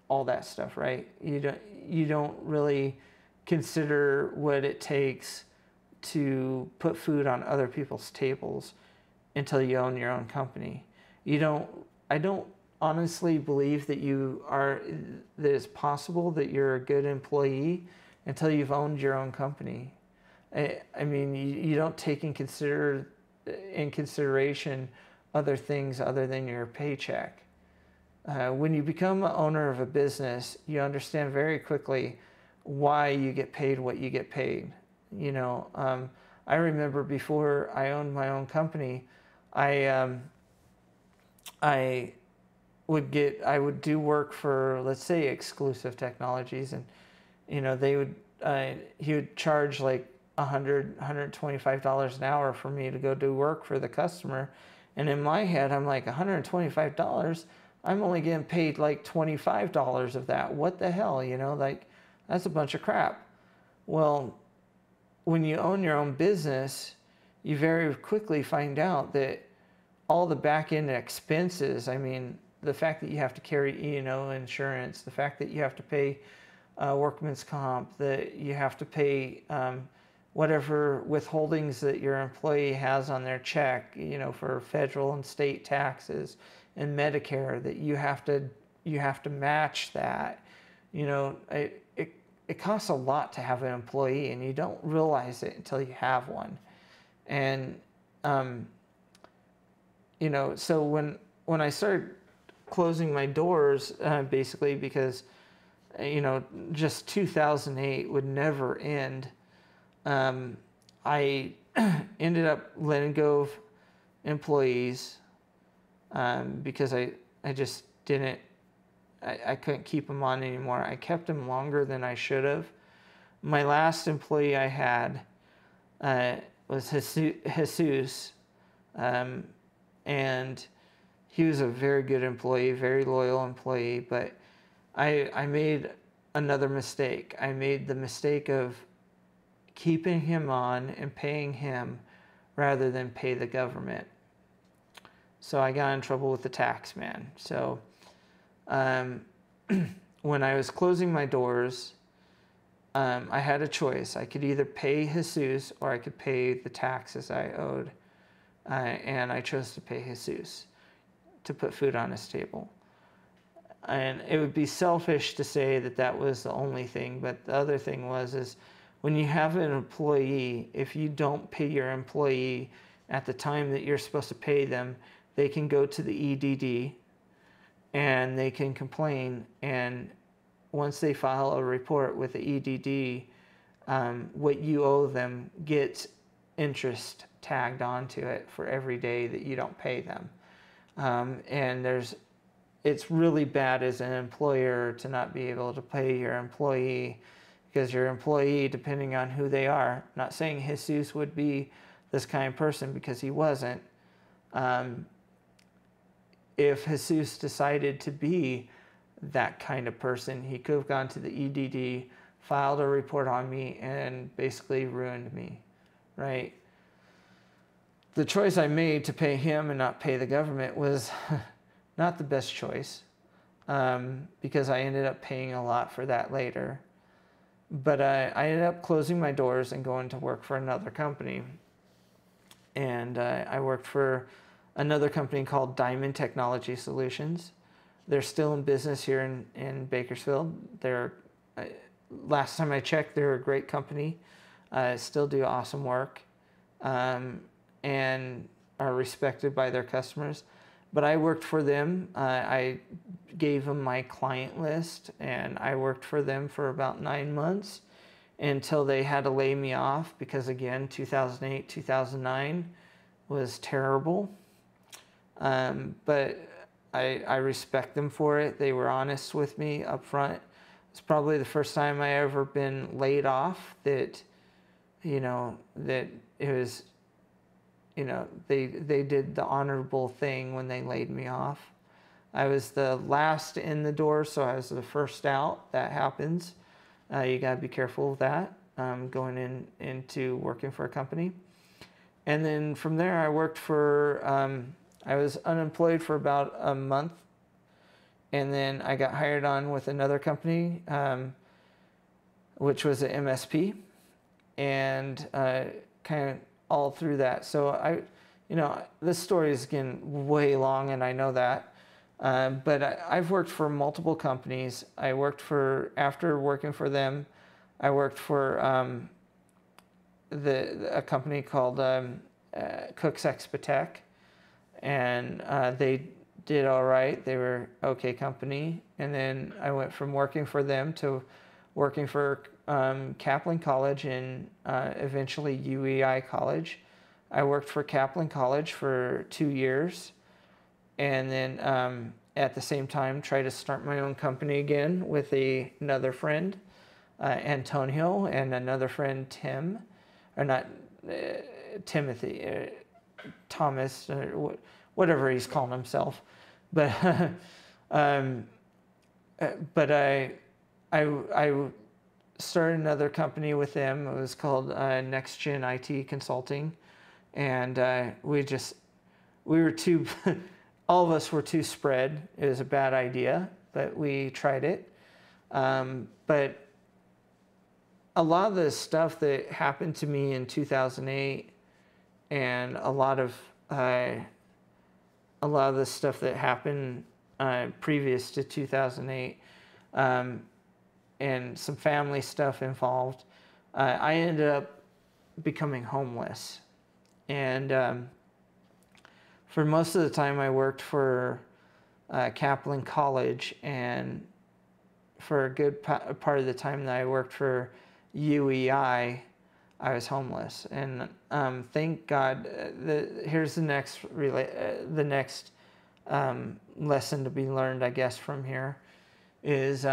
all that stuff, right? You don't really consider what it takes to put food on other people's tables until you own your own company. I don't honestly believe that that it's possible that you're a good employee until you've owned your own company. I mean, you don't take in consideration other things other than your paycheck. When you become an owner of a business, you understand very quickly why you get paid what you get paid. You know, I remember before I owned my own company, I would do work for, let's say, Exclusive Technologies, and you know, he would charge like $125 an hour for me to go do work for the customer, and in my head I'm like, $125? I'm only getting paid like $25 of that. What the hell, you know, like that's a bunch of crap. Well, when you own your own business, you very quickly find out that all the back end expenses, I mean, the fact that you have to carry E&O insurance, the fact that you have to pay workman's comp, that you have to pay whatever withholdings that your employee has on their check, you know, for federal and state taxes and Medicare, that you have to match that. You know, it costs a lot to have an employee, and you don't realize it until you have one. And you know, so when I started closing my doors, basically because, you know, just 2008 would never end, I ended up letting go of employees because I just didn't, I couldn't keep them on anymore. I kept them longer than I should have. My last employee I had was Jesus, and he was a very good employee, very loyal employee, but I made another mistake. I made the mistake of keeping him on and paying him rather than pay the government. So I got in trouble with the tax man. So when I was closing my doors, I had a choice. I could either pay Jesus or I could pay the taxes I owed. And I chose to pay Jesus to put food on his table. And it would be selfish to say that that was the only thing, but the other thing is when you have an employee, if you don't pay your employee at the time that you're supposed to pay them, they can go to the EDD and they can complain, and once they file a report with the EDD, what you owe them gets interest tagged onto it for every day that you don't pay them. And it's really bad as an employer to not be able to pay your employee, because your employee, depending on who they are, not saying Jesus would be this kind of person because he wasn't. If Jesus decided to be that kind of person, he could have gone to the EDD, filed a report on me, and basically ruined me, right? The choice I made to pay him and not pay the government was not the best choice, because I ended up paying a lot for that later. But I ended up closing my doors and going to work for another company. And I worked for another company called Diamond Technology Solutions. They're still in business here in Bakersfield. Last time I checked, they're a great company. Still do awesome work, and are respected by their customers. But I worked for them. I gave them my client list, and I worked for them for about 9 months until they had to lay me off because, again, 2008, 2009 was terrible. But I respect them for it. They were honest with me up front. It's probably the first time I ever been laid off that, you know, that it was, you know, they did the honorable thing when they laid me off. I was the last in the door, so I was the first out. That happens. You got to be careful of that, going into working for a company. And then from there, I worked for, I was unemployed for about a month. And then I got hired on with another company, which was an MSP. And kind of all through that. So you know, this story is getting way long, and I know that. But I've worked for multiple companies. After working for them, I worked for a company called Cook's Expatec, and they did all right. They were okay company. And then I went from working for them to working for Kaplan College and eventually UEI College. I worked for Kaplan College for 2 years, and then at the same time tried to start my own company again with another friend, Antonio, and another friend, Tim, or not Timothy, Thomas, or whatever he's calling himself. But but I started another company with them. It was called Next Gen IT Consulting, and we were too, all of us were too spread. It was a bad idea, but we tried it. But a lot of the stuff that happened to me in 2008, and a lot of the stuff that happened previous to 2008, and some family stuff involved, I ended up becoming homeless. And for most of the time, I worked for Kaplan College, and for a good part of the time that I worked for UEI, I was homeless. And thank God, here's the next lesson to be learned, I guess, from here is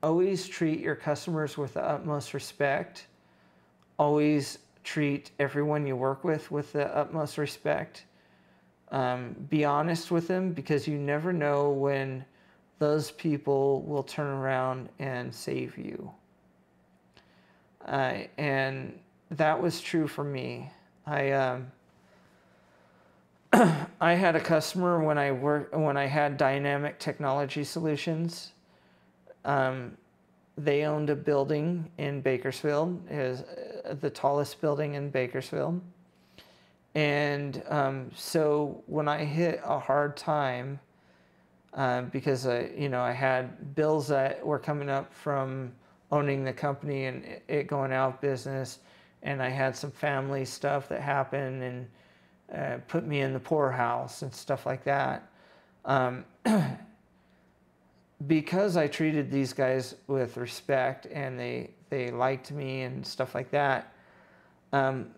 always treat your customers with the utmost respect. Always treat everyone you work with the utmost respect. Be honest with them, because you never know when those people will turn around and save you. And that was true for me. I had a customer when I had Dynamic Technology Solutions. They owned a building in Bakersfield. It was the tallest building in Bakersfield. And so when I hit a hard time, because I had bills that were coming up from owning the company and it going out of business, and I had some family stuff that happened and put me in the poorhouse and stuff like that. Because I treated these guys with respect and they liked me and stuff like that,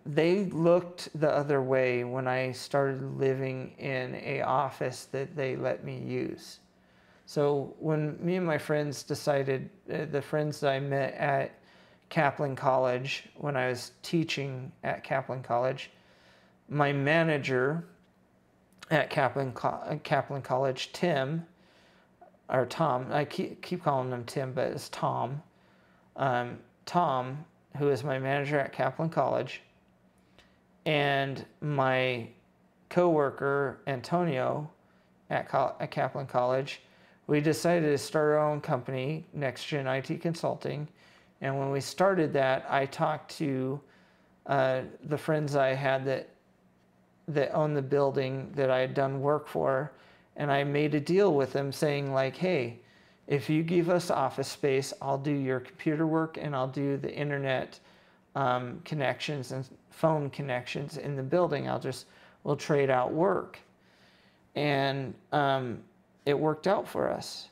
they looked the other way when I started living in an office that they let me use. So when me and my friends decided, the friends that I met at Kaplan College, when I was teaching at Kaplan College, my manager at Kaplan College, Tim, or Tom, I keep calling him Tim, but it's Tom. Tom, who is my manager at Kaplan College, and my coworker, Antonio, at Kaplan College, we decided to start our own company, Next Gen IT Consulting. And when we started that, I talked to the friends I had that owned the building that I had done work for, and I made a deal with them saying like, hey, if you give us office space, I'll do your computer work and I'll do the internet connections and phone connections in the building. We'll trade out work. And it worked out for us.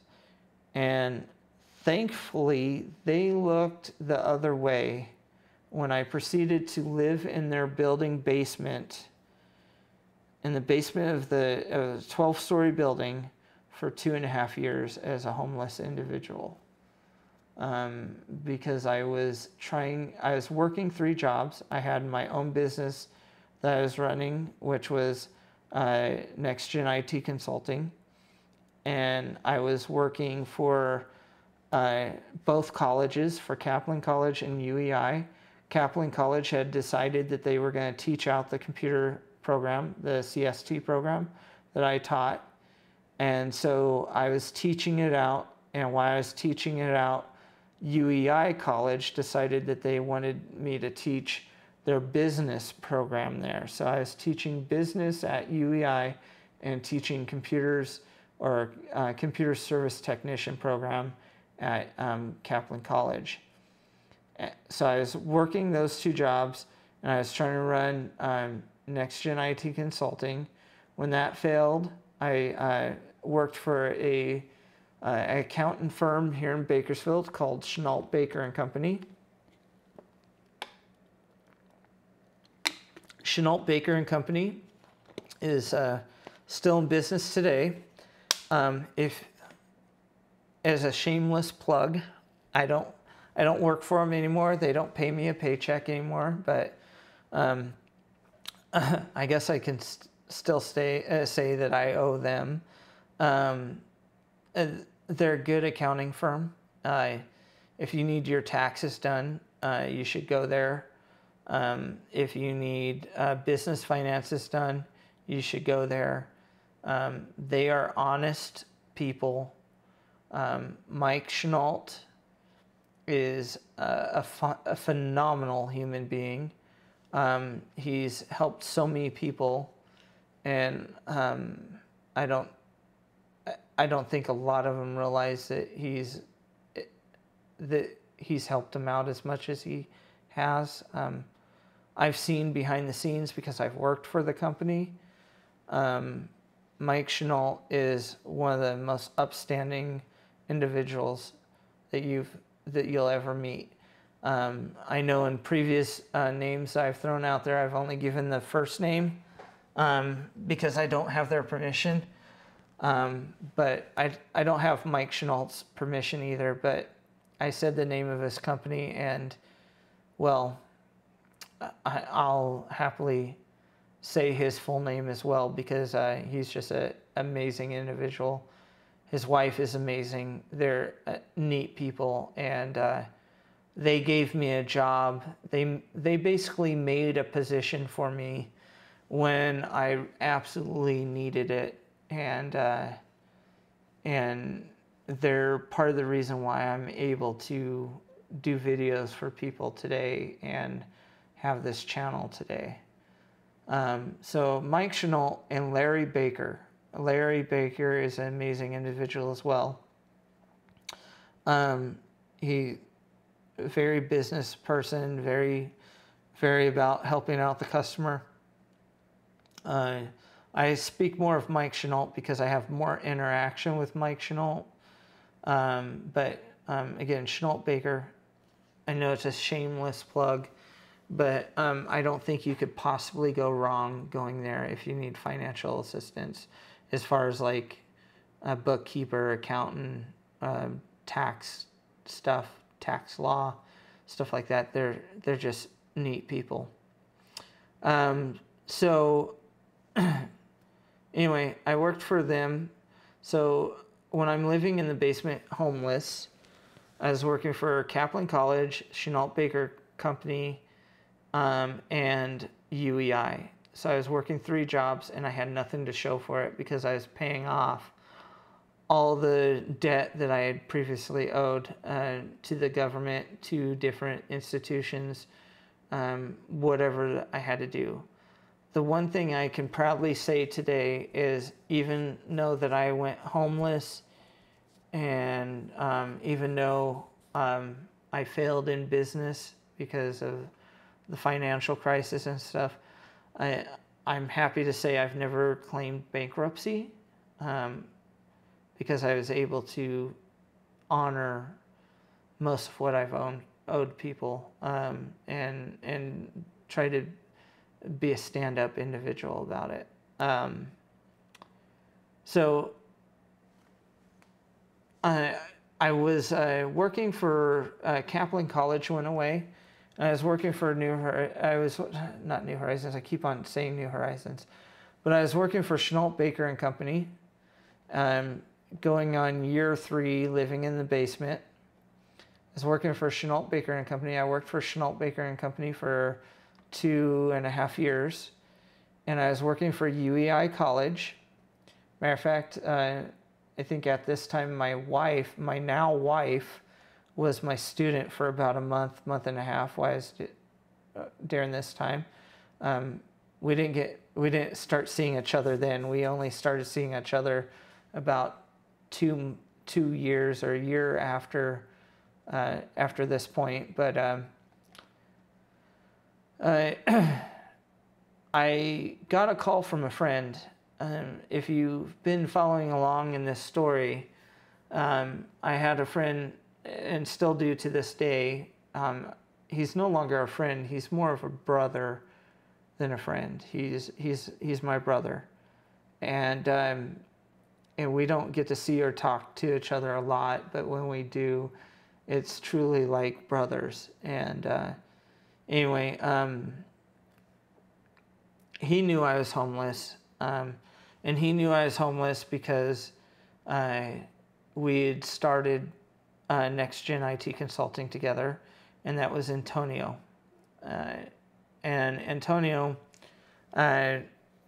And thankfully, they looked the other way when I proceeded to live in their building basement, in the basement of the 12-story building for 2.5 years as a homeless individual. Because I was working 3 jobs. I had my own business that I was running, which was Next Gen IT Consulting. And I was working for both colleges, for Kaplan College and UEI. Kaplan College had decided that they were going to teach out the computer program, the CST program that I taught. And so I was teaching it out, and while I was teaching it out, UEI College decided that they wanted me to teach their business program there. So I was teaching business at UEI and teaching computers or computer service technician program at Kaplan College. So I was working those 2 jobs, and I was trying to run Next Gen IT Consulting. When that failed, I worked for an accountant firm here in Bakersfield called Chenault Baker & Company. Chenault Baker & Company is still in business today. If, as a shameless plug, I don't work for them anymore. They don't pay me a paycheck anymore, but I guess I can still say that I owe them. They're a good accounting firm. If you need your taxes done, you should go there. If you need business finances done, you should go there. They are honest people. Mike Chenault is a phenomenal human being. He's helped so many people, and I don't think a lot of them realize that that he's helped him out as much as he has. I've seen behind the scenes because I've worked for the company. Mike Chenault is one of the most upstanding individuals that you'll ever meet. I know in previous names I've thrown out there, I've only given the first name because I don't have their permission. But I don't have Mike Chenault's permission either, but I said the name of his company, and well, I'll happily say his full name as well, because he's just an amazing individual. His wife is amazing. They're neat people, and they gave me a job. They basically made a position for me when I absolutely needed it, and they're part of the reason why I'm able to do videos for people today and have this channel today. So Mike Chenault and Larry Baker. Larry Baker is an amazing individual as well. He very business person, very about helping out the customer. I speak more of Mike Chenault because I have more interaction with Mike Chenault. But again, Chenault Baker, I know it's a shameless plug, but I don't think you could possibly go wrong going there if you need financial assistance, as far as like a bookkeeper, accountant, tax stuff, tax law, stuff like that. They're just neat people. So anyway, I worked for them. So when I'm living in the basement homeless, I was working for Kaplan College, Chenault Baker Company, and UEI. So I was working 3 jobs, and I had nothing to show for it because I was paying off all the debt that I had previously owed to the government, to different institutions, whatever I had to do. The one thing I can proudly say today is, even though that I went homeless, and even though I failed in business because of the financial crisis and stuff, I'm happy to say I've never claimed bankruptcy, because I was able to honor most of what I've owed people, and try to be a stand-up individual about it. So I was working for Kaplan College went away. I was working for not New Horizons. I keep on saying New Horizons, but I was working for Chenault Baker and Company, going on year 3, living in the basement. I was working for Chenault Baker and Company. I worked for Chenault Baker and Company for 2.5 years, and I was working for UEI College. Matter of fact, I think at this time my now wife, was my student for about a month and a half while I was during this time. We didn't start seeing each other then. We only started seeing each other about two years or a year after this point. But I got a call from a friend. If you've been following along in this story, I had a friend, and still do to this day. He's no longer a friend. He's more of a brother than a friend. He's my brother, and we don't get to see or talk to each other a lot, but when we do, it's truly like brothers. And anyway, he knew I was homeless, and he knew I was homeless because we had started Next Gen IT Consulting together, and that was Antonio. And Antonio,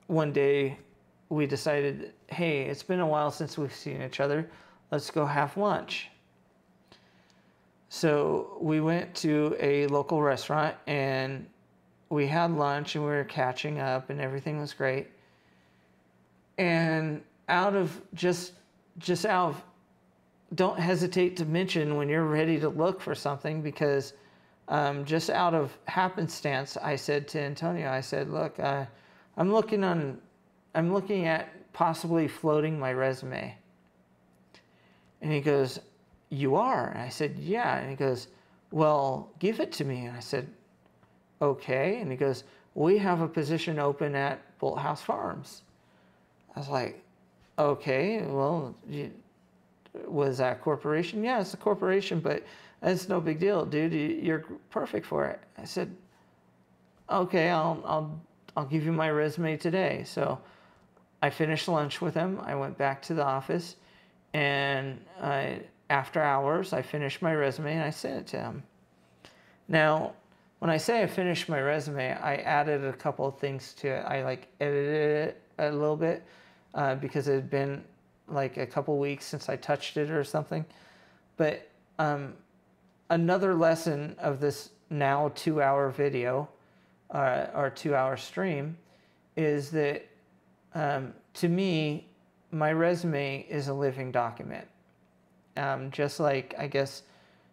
one day we decided, hey, it's been a while since we've seen each other. Let's go have lunch. So we went to a local restaurant, and we had lunch, and we were catching up, and everything was great. And out of don't hesitate to mention when you're ready to look for something, because just out of happenstance, I said to Antonio, I said, look, I'm looking at possibly floating my resume. And he goes, you are? And I said, yeah. And he goes, well, give it to me. And I said, okay. And he goes, we have a position open at Bolthouse Farms. I was like, okay, well, was that a corporation? Yeah, it's a corporation, but it's no big deal, dude. You're perfect for it. I said, okay, I'll give you my resume today. So I finished lunch with him. I went back to the office, and after hours, I finished my resume and I sent it to him. Now, when I say I finished my resume, I added a couple of things to it. I edited it a little bit because it had been like a couple weeks since I touched it or something. But another lesson of this now 2-hour video or 2-hour stream is that to me, my resume is a living document. Just like, I guess,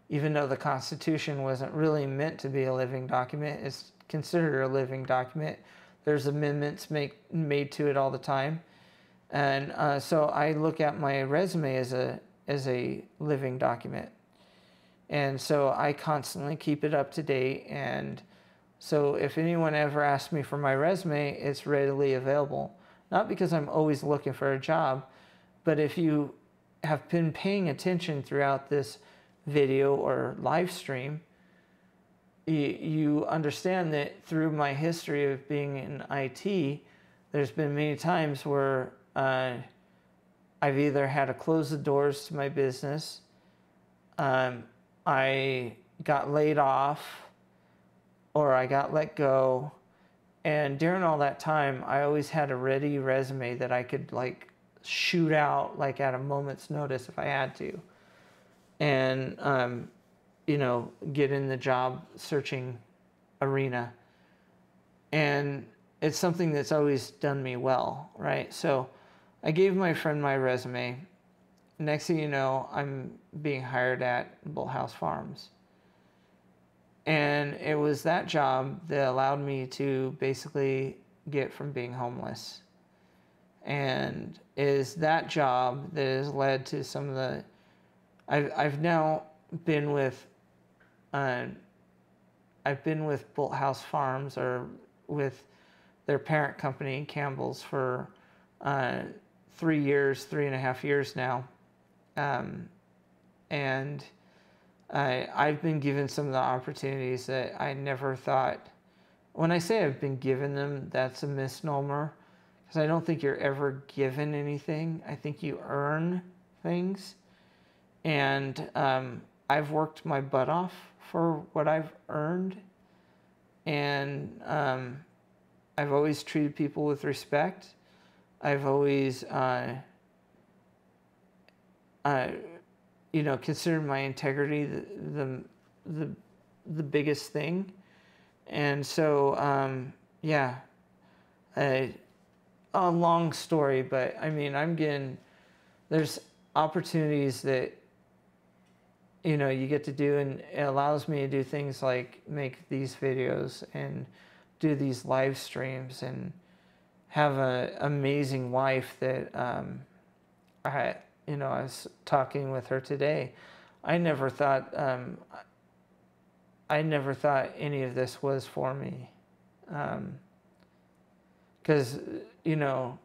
even though the Constitution wasn't really meant to be a living document, it's considered a living document. There's amendments made to it all the time. And so I look at my resume as a living document. And so I constantly keep it up to date. And so if anyone ever asks me for my resume, it's readily available. Not because I'm always looking for a job, but if you have been paying attention throughout this video or live stream, you understand that through my history of being in IT, there's been many times where I've either had to close the doors to my business, I got laid off, or I got let go. And during all that time, I always had a ready resume that I could like shoot out like at a moment's notice if I had to. And, you know, get in the job searching arena. And it's something that's always done me well, right? So I gave my friend my resume. Next thing you know, I'm being hired at Bolthouse Farms. And it was that job that allowed me to basically get from being homeless. And it is that job that has led to some of the... I've now been with... I've been with Bolthouse Farms, or with their parent company, Campbell's, for 3.5 years now. And I've been given some of the opportunities that I never thought. When I say I've been given them, that's a misnomer, because I don't think you're ever given anything. I think you earn things. And I've worked my butt off for what I've earned. And I've always treated people with respect. I've always you know, considered my integrity the biggest thing. And so yeah, a long story, but I mean, there's opportunities that, you know, you get to do, and it allows me to do things like make these videos and do these live streams and have an amazing wife that I was talking with her today. I never thought any of this was for me, because you know,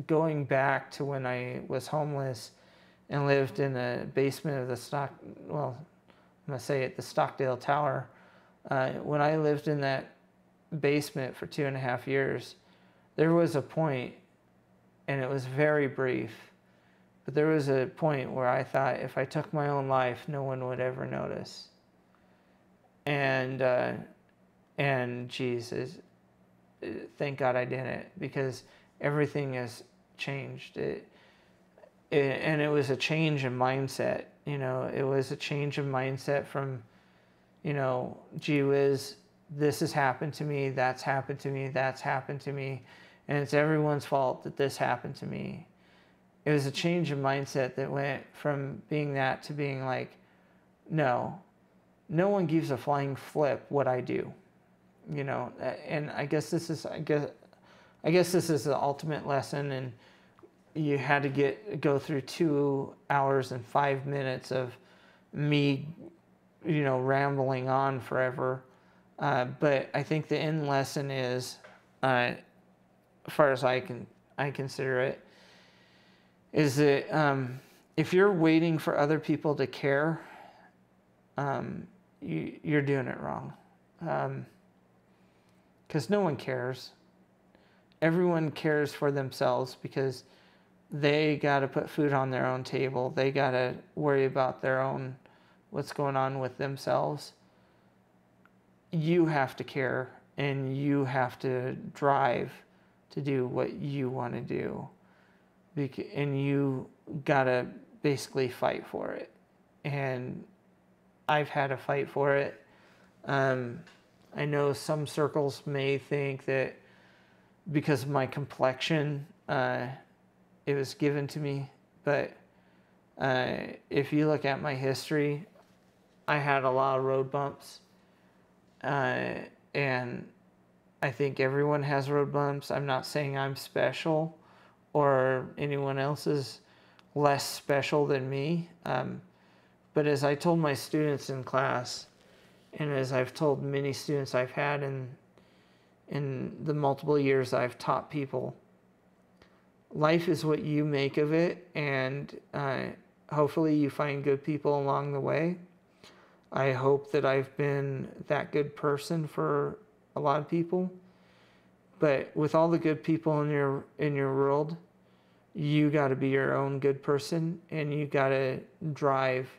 going back to when I was homeless and lived in the basement of the the Stockdale Tower. When I lived in that basement for 2.5 years, there was a point, and it was very brief, but there was a point where I thought if I took my own life, no one would ever notice. And Jesus, thank God I didn't, because everything has changed. And it was a change in mindset. You know, it was a change of mindset from, you know, gee whiz, this has happened to me, that's happened to me, that's happened to me, and it's everyone's fault that this happened to me. it was a change of mindset that went from being that to being like, no one gives a flying flip what I do, you know. And I guess this is the ultimate lesson. And you had to go through 2 hours and 5 minutes of me, you know, rambling on forever. But I think the end lesson is, as far as I consider it, is that if you're waiting for other people to care, you're doing it wrong. Because no one cares. Everyone cares for themselves because they got to put food on their own table. They got to worry about their own, what's going on with themselves. You have to care, and you have to drive to do what you want to do. And you got to basically fight for it. And I've had to fight for it. I know some circles may think that because of my complexion, it was given to me. But if you look at my history, I had a lot of road bumps. And I think everyone has road bumps. I'm not saying I'm special or anyone else is less special than me. But as I told my students in class, and as I've told many students I've had in the multiple years I've taught people, life is what you make of it, and hopefully you find good people along the way. I hope that I've been that good person for a lot of people. But with all the good people in your world, you got to be your own good person, and you got to drive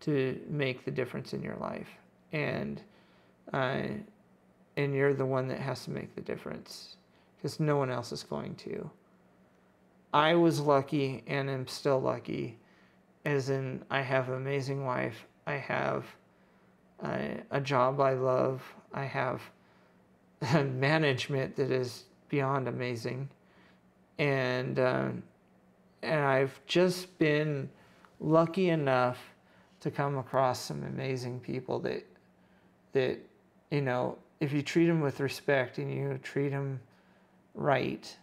to make the difference in your life. And you're the one that has to make the difference, because no one else is going to. I was lucky and am still lucky, as in I have an amazing wife. I have a job I love. I have management that is beyond amazing. And I've just been lucky enough to come across some amazing people that you know, if you treat them with respect and you treat them right,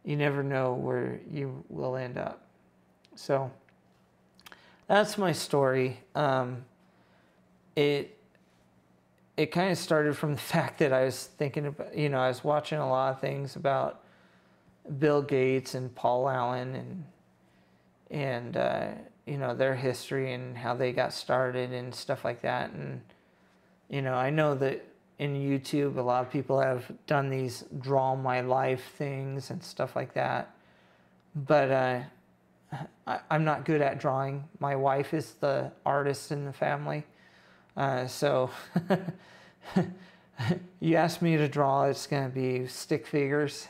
you never know where you will end up. So that's my story. It kind of started from the fact that I was thinking about, you know, I was watching a lot of things about Bill Gates and Paul Allen and you know, their history and how they got started and stuff like that. And you know, I know that in YouTube a lot of people have done these draw my life things and stuff like that, but I'm not good at drawing. My wife is the artist in the family, so you ask me to draw, it's going to be stick figures,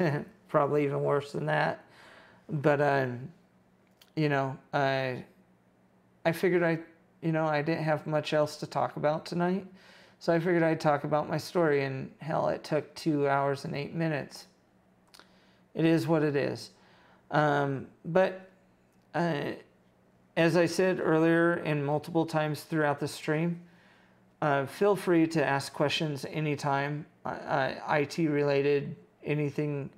probably even worse than that. But you know, I figured I didn't have much else to talk about tonight, so I figured I'd talk about my story. And hell, it took 2 hours and 8 minutes. It is what it is. But as I said earlier and multiple times throughout the stream, feel free to ask questions anytime, IT related, anything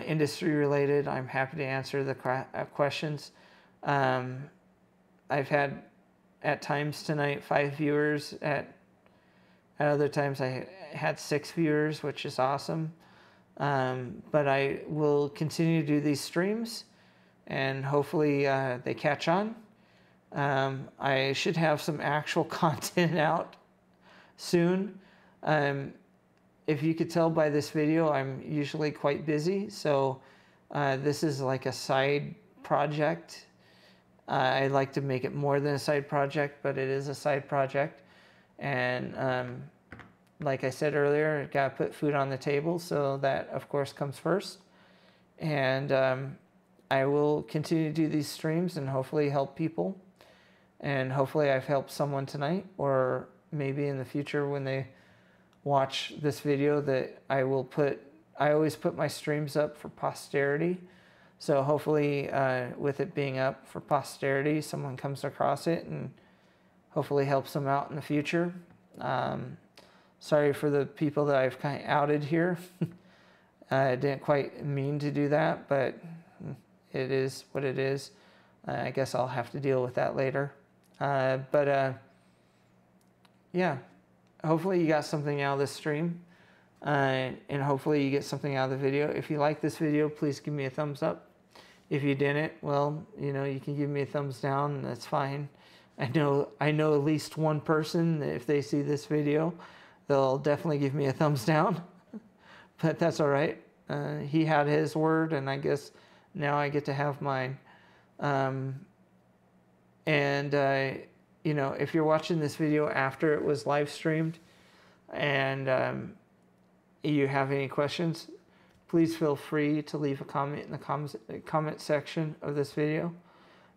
industry related. I'm happy to answer the questions. I've had at times tonight 5 viewers. At other times I had 6 viewers, which is awesome. But I will continue to do these streams, and hopefully they catch on. I should have some actual content out soon. If you could tell by this video, I'm usually quite busy, so this is like a side project. I like to make it more than a side project, but it is a side project. And like I said earlier, I got to put food on the table, so that of course comes first. And I will continue to do these streams and hopefully help people. And hopefully I've helped someone tonight, or maybe in the future when they watch this video, that I always put my streams up for posterity, So hopefully with it being up for posterity, someone comes across it and hopefully helps them out in the future. Sorry for the people that I've kind of outed here. I didn't quite mean to do that, but it is what it is. I guess I'll have to deal with that later. Yeah, hopefully you got something out of this stream. And hopefully you get something out of the video. If you like this video, please give me a thumbs up. If you didn't, well, you can give me a thumbs down, and that's fine. I know at least one person, if they see this video, they'll definitely give me a thumbs down. But that's all right. He had his word, and I guess now I get to have mine. If you're watching this video after it was live streamed, and you have any questions, please feel free to leave a comment in the comment section of this video,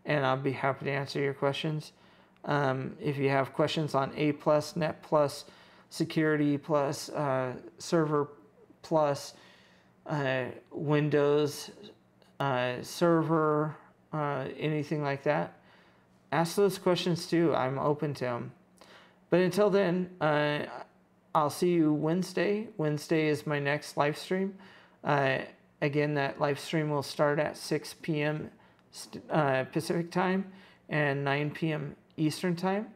and I'll be happy to answer your questions. If you have questions on A+, Net+, Security+, Server+, Windows, Server, anything like that, ask those questions too. I'm open to them. But until then, I'll see you Wednesday. Wednesday is my next live stream. Again, that live stream will start at 6 p.m. Pacific time and 9 p.m. Eastern time.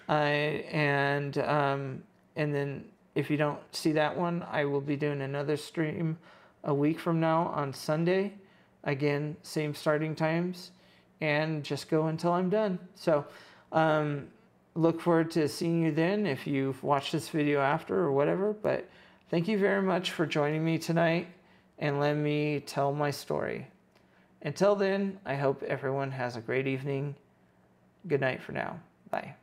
And then if you don't see that one, I will be doing another stream a week from now on Sunday. Again, same starting times, and just go until I'm done. So look forward to seeing you then if you've watched this video after or whatever. But thank you very much for joining me tonight and let me tell my story. Until then, I hope everyone has a great evening. Good night for now. Bye.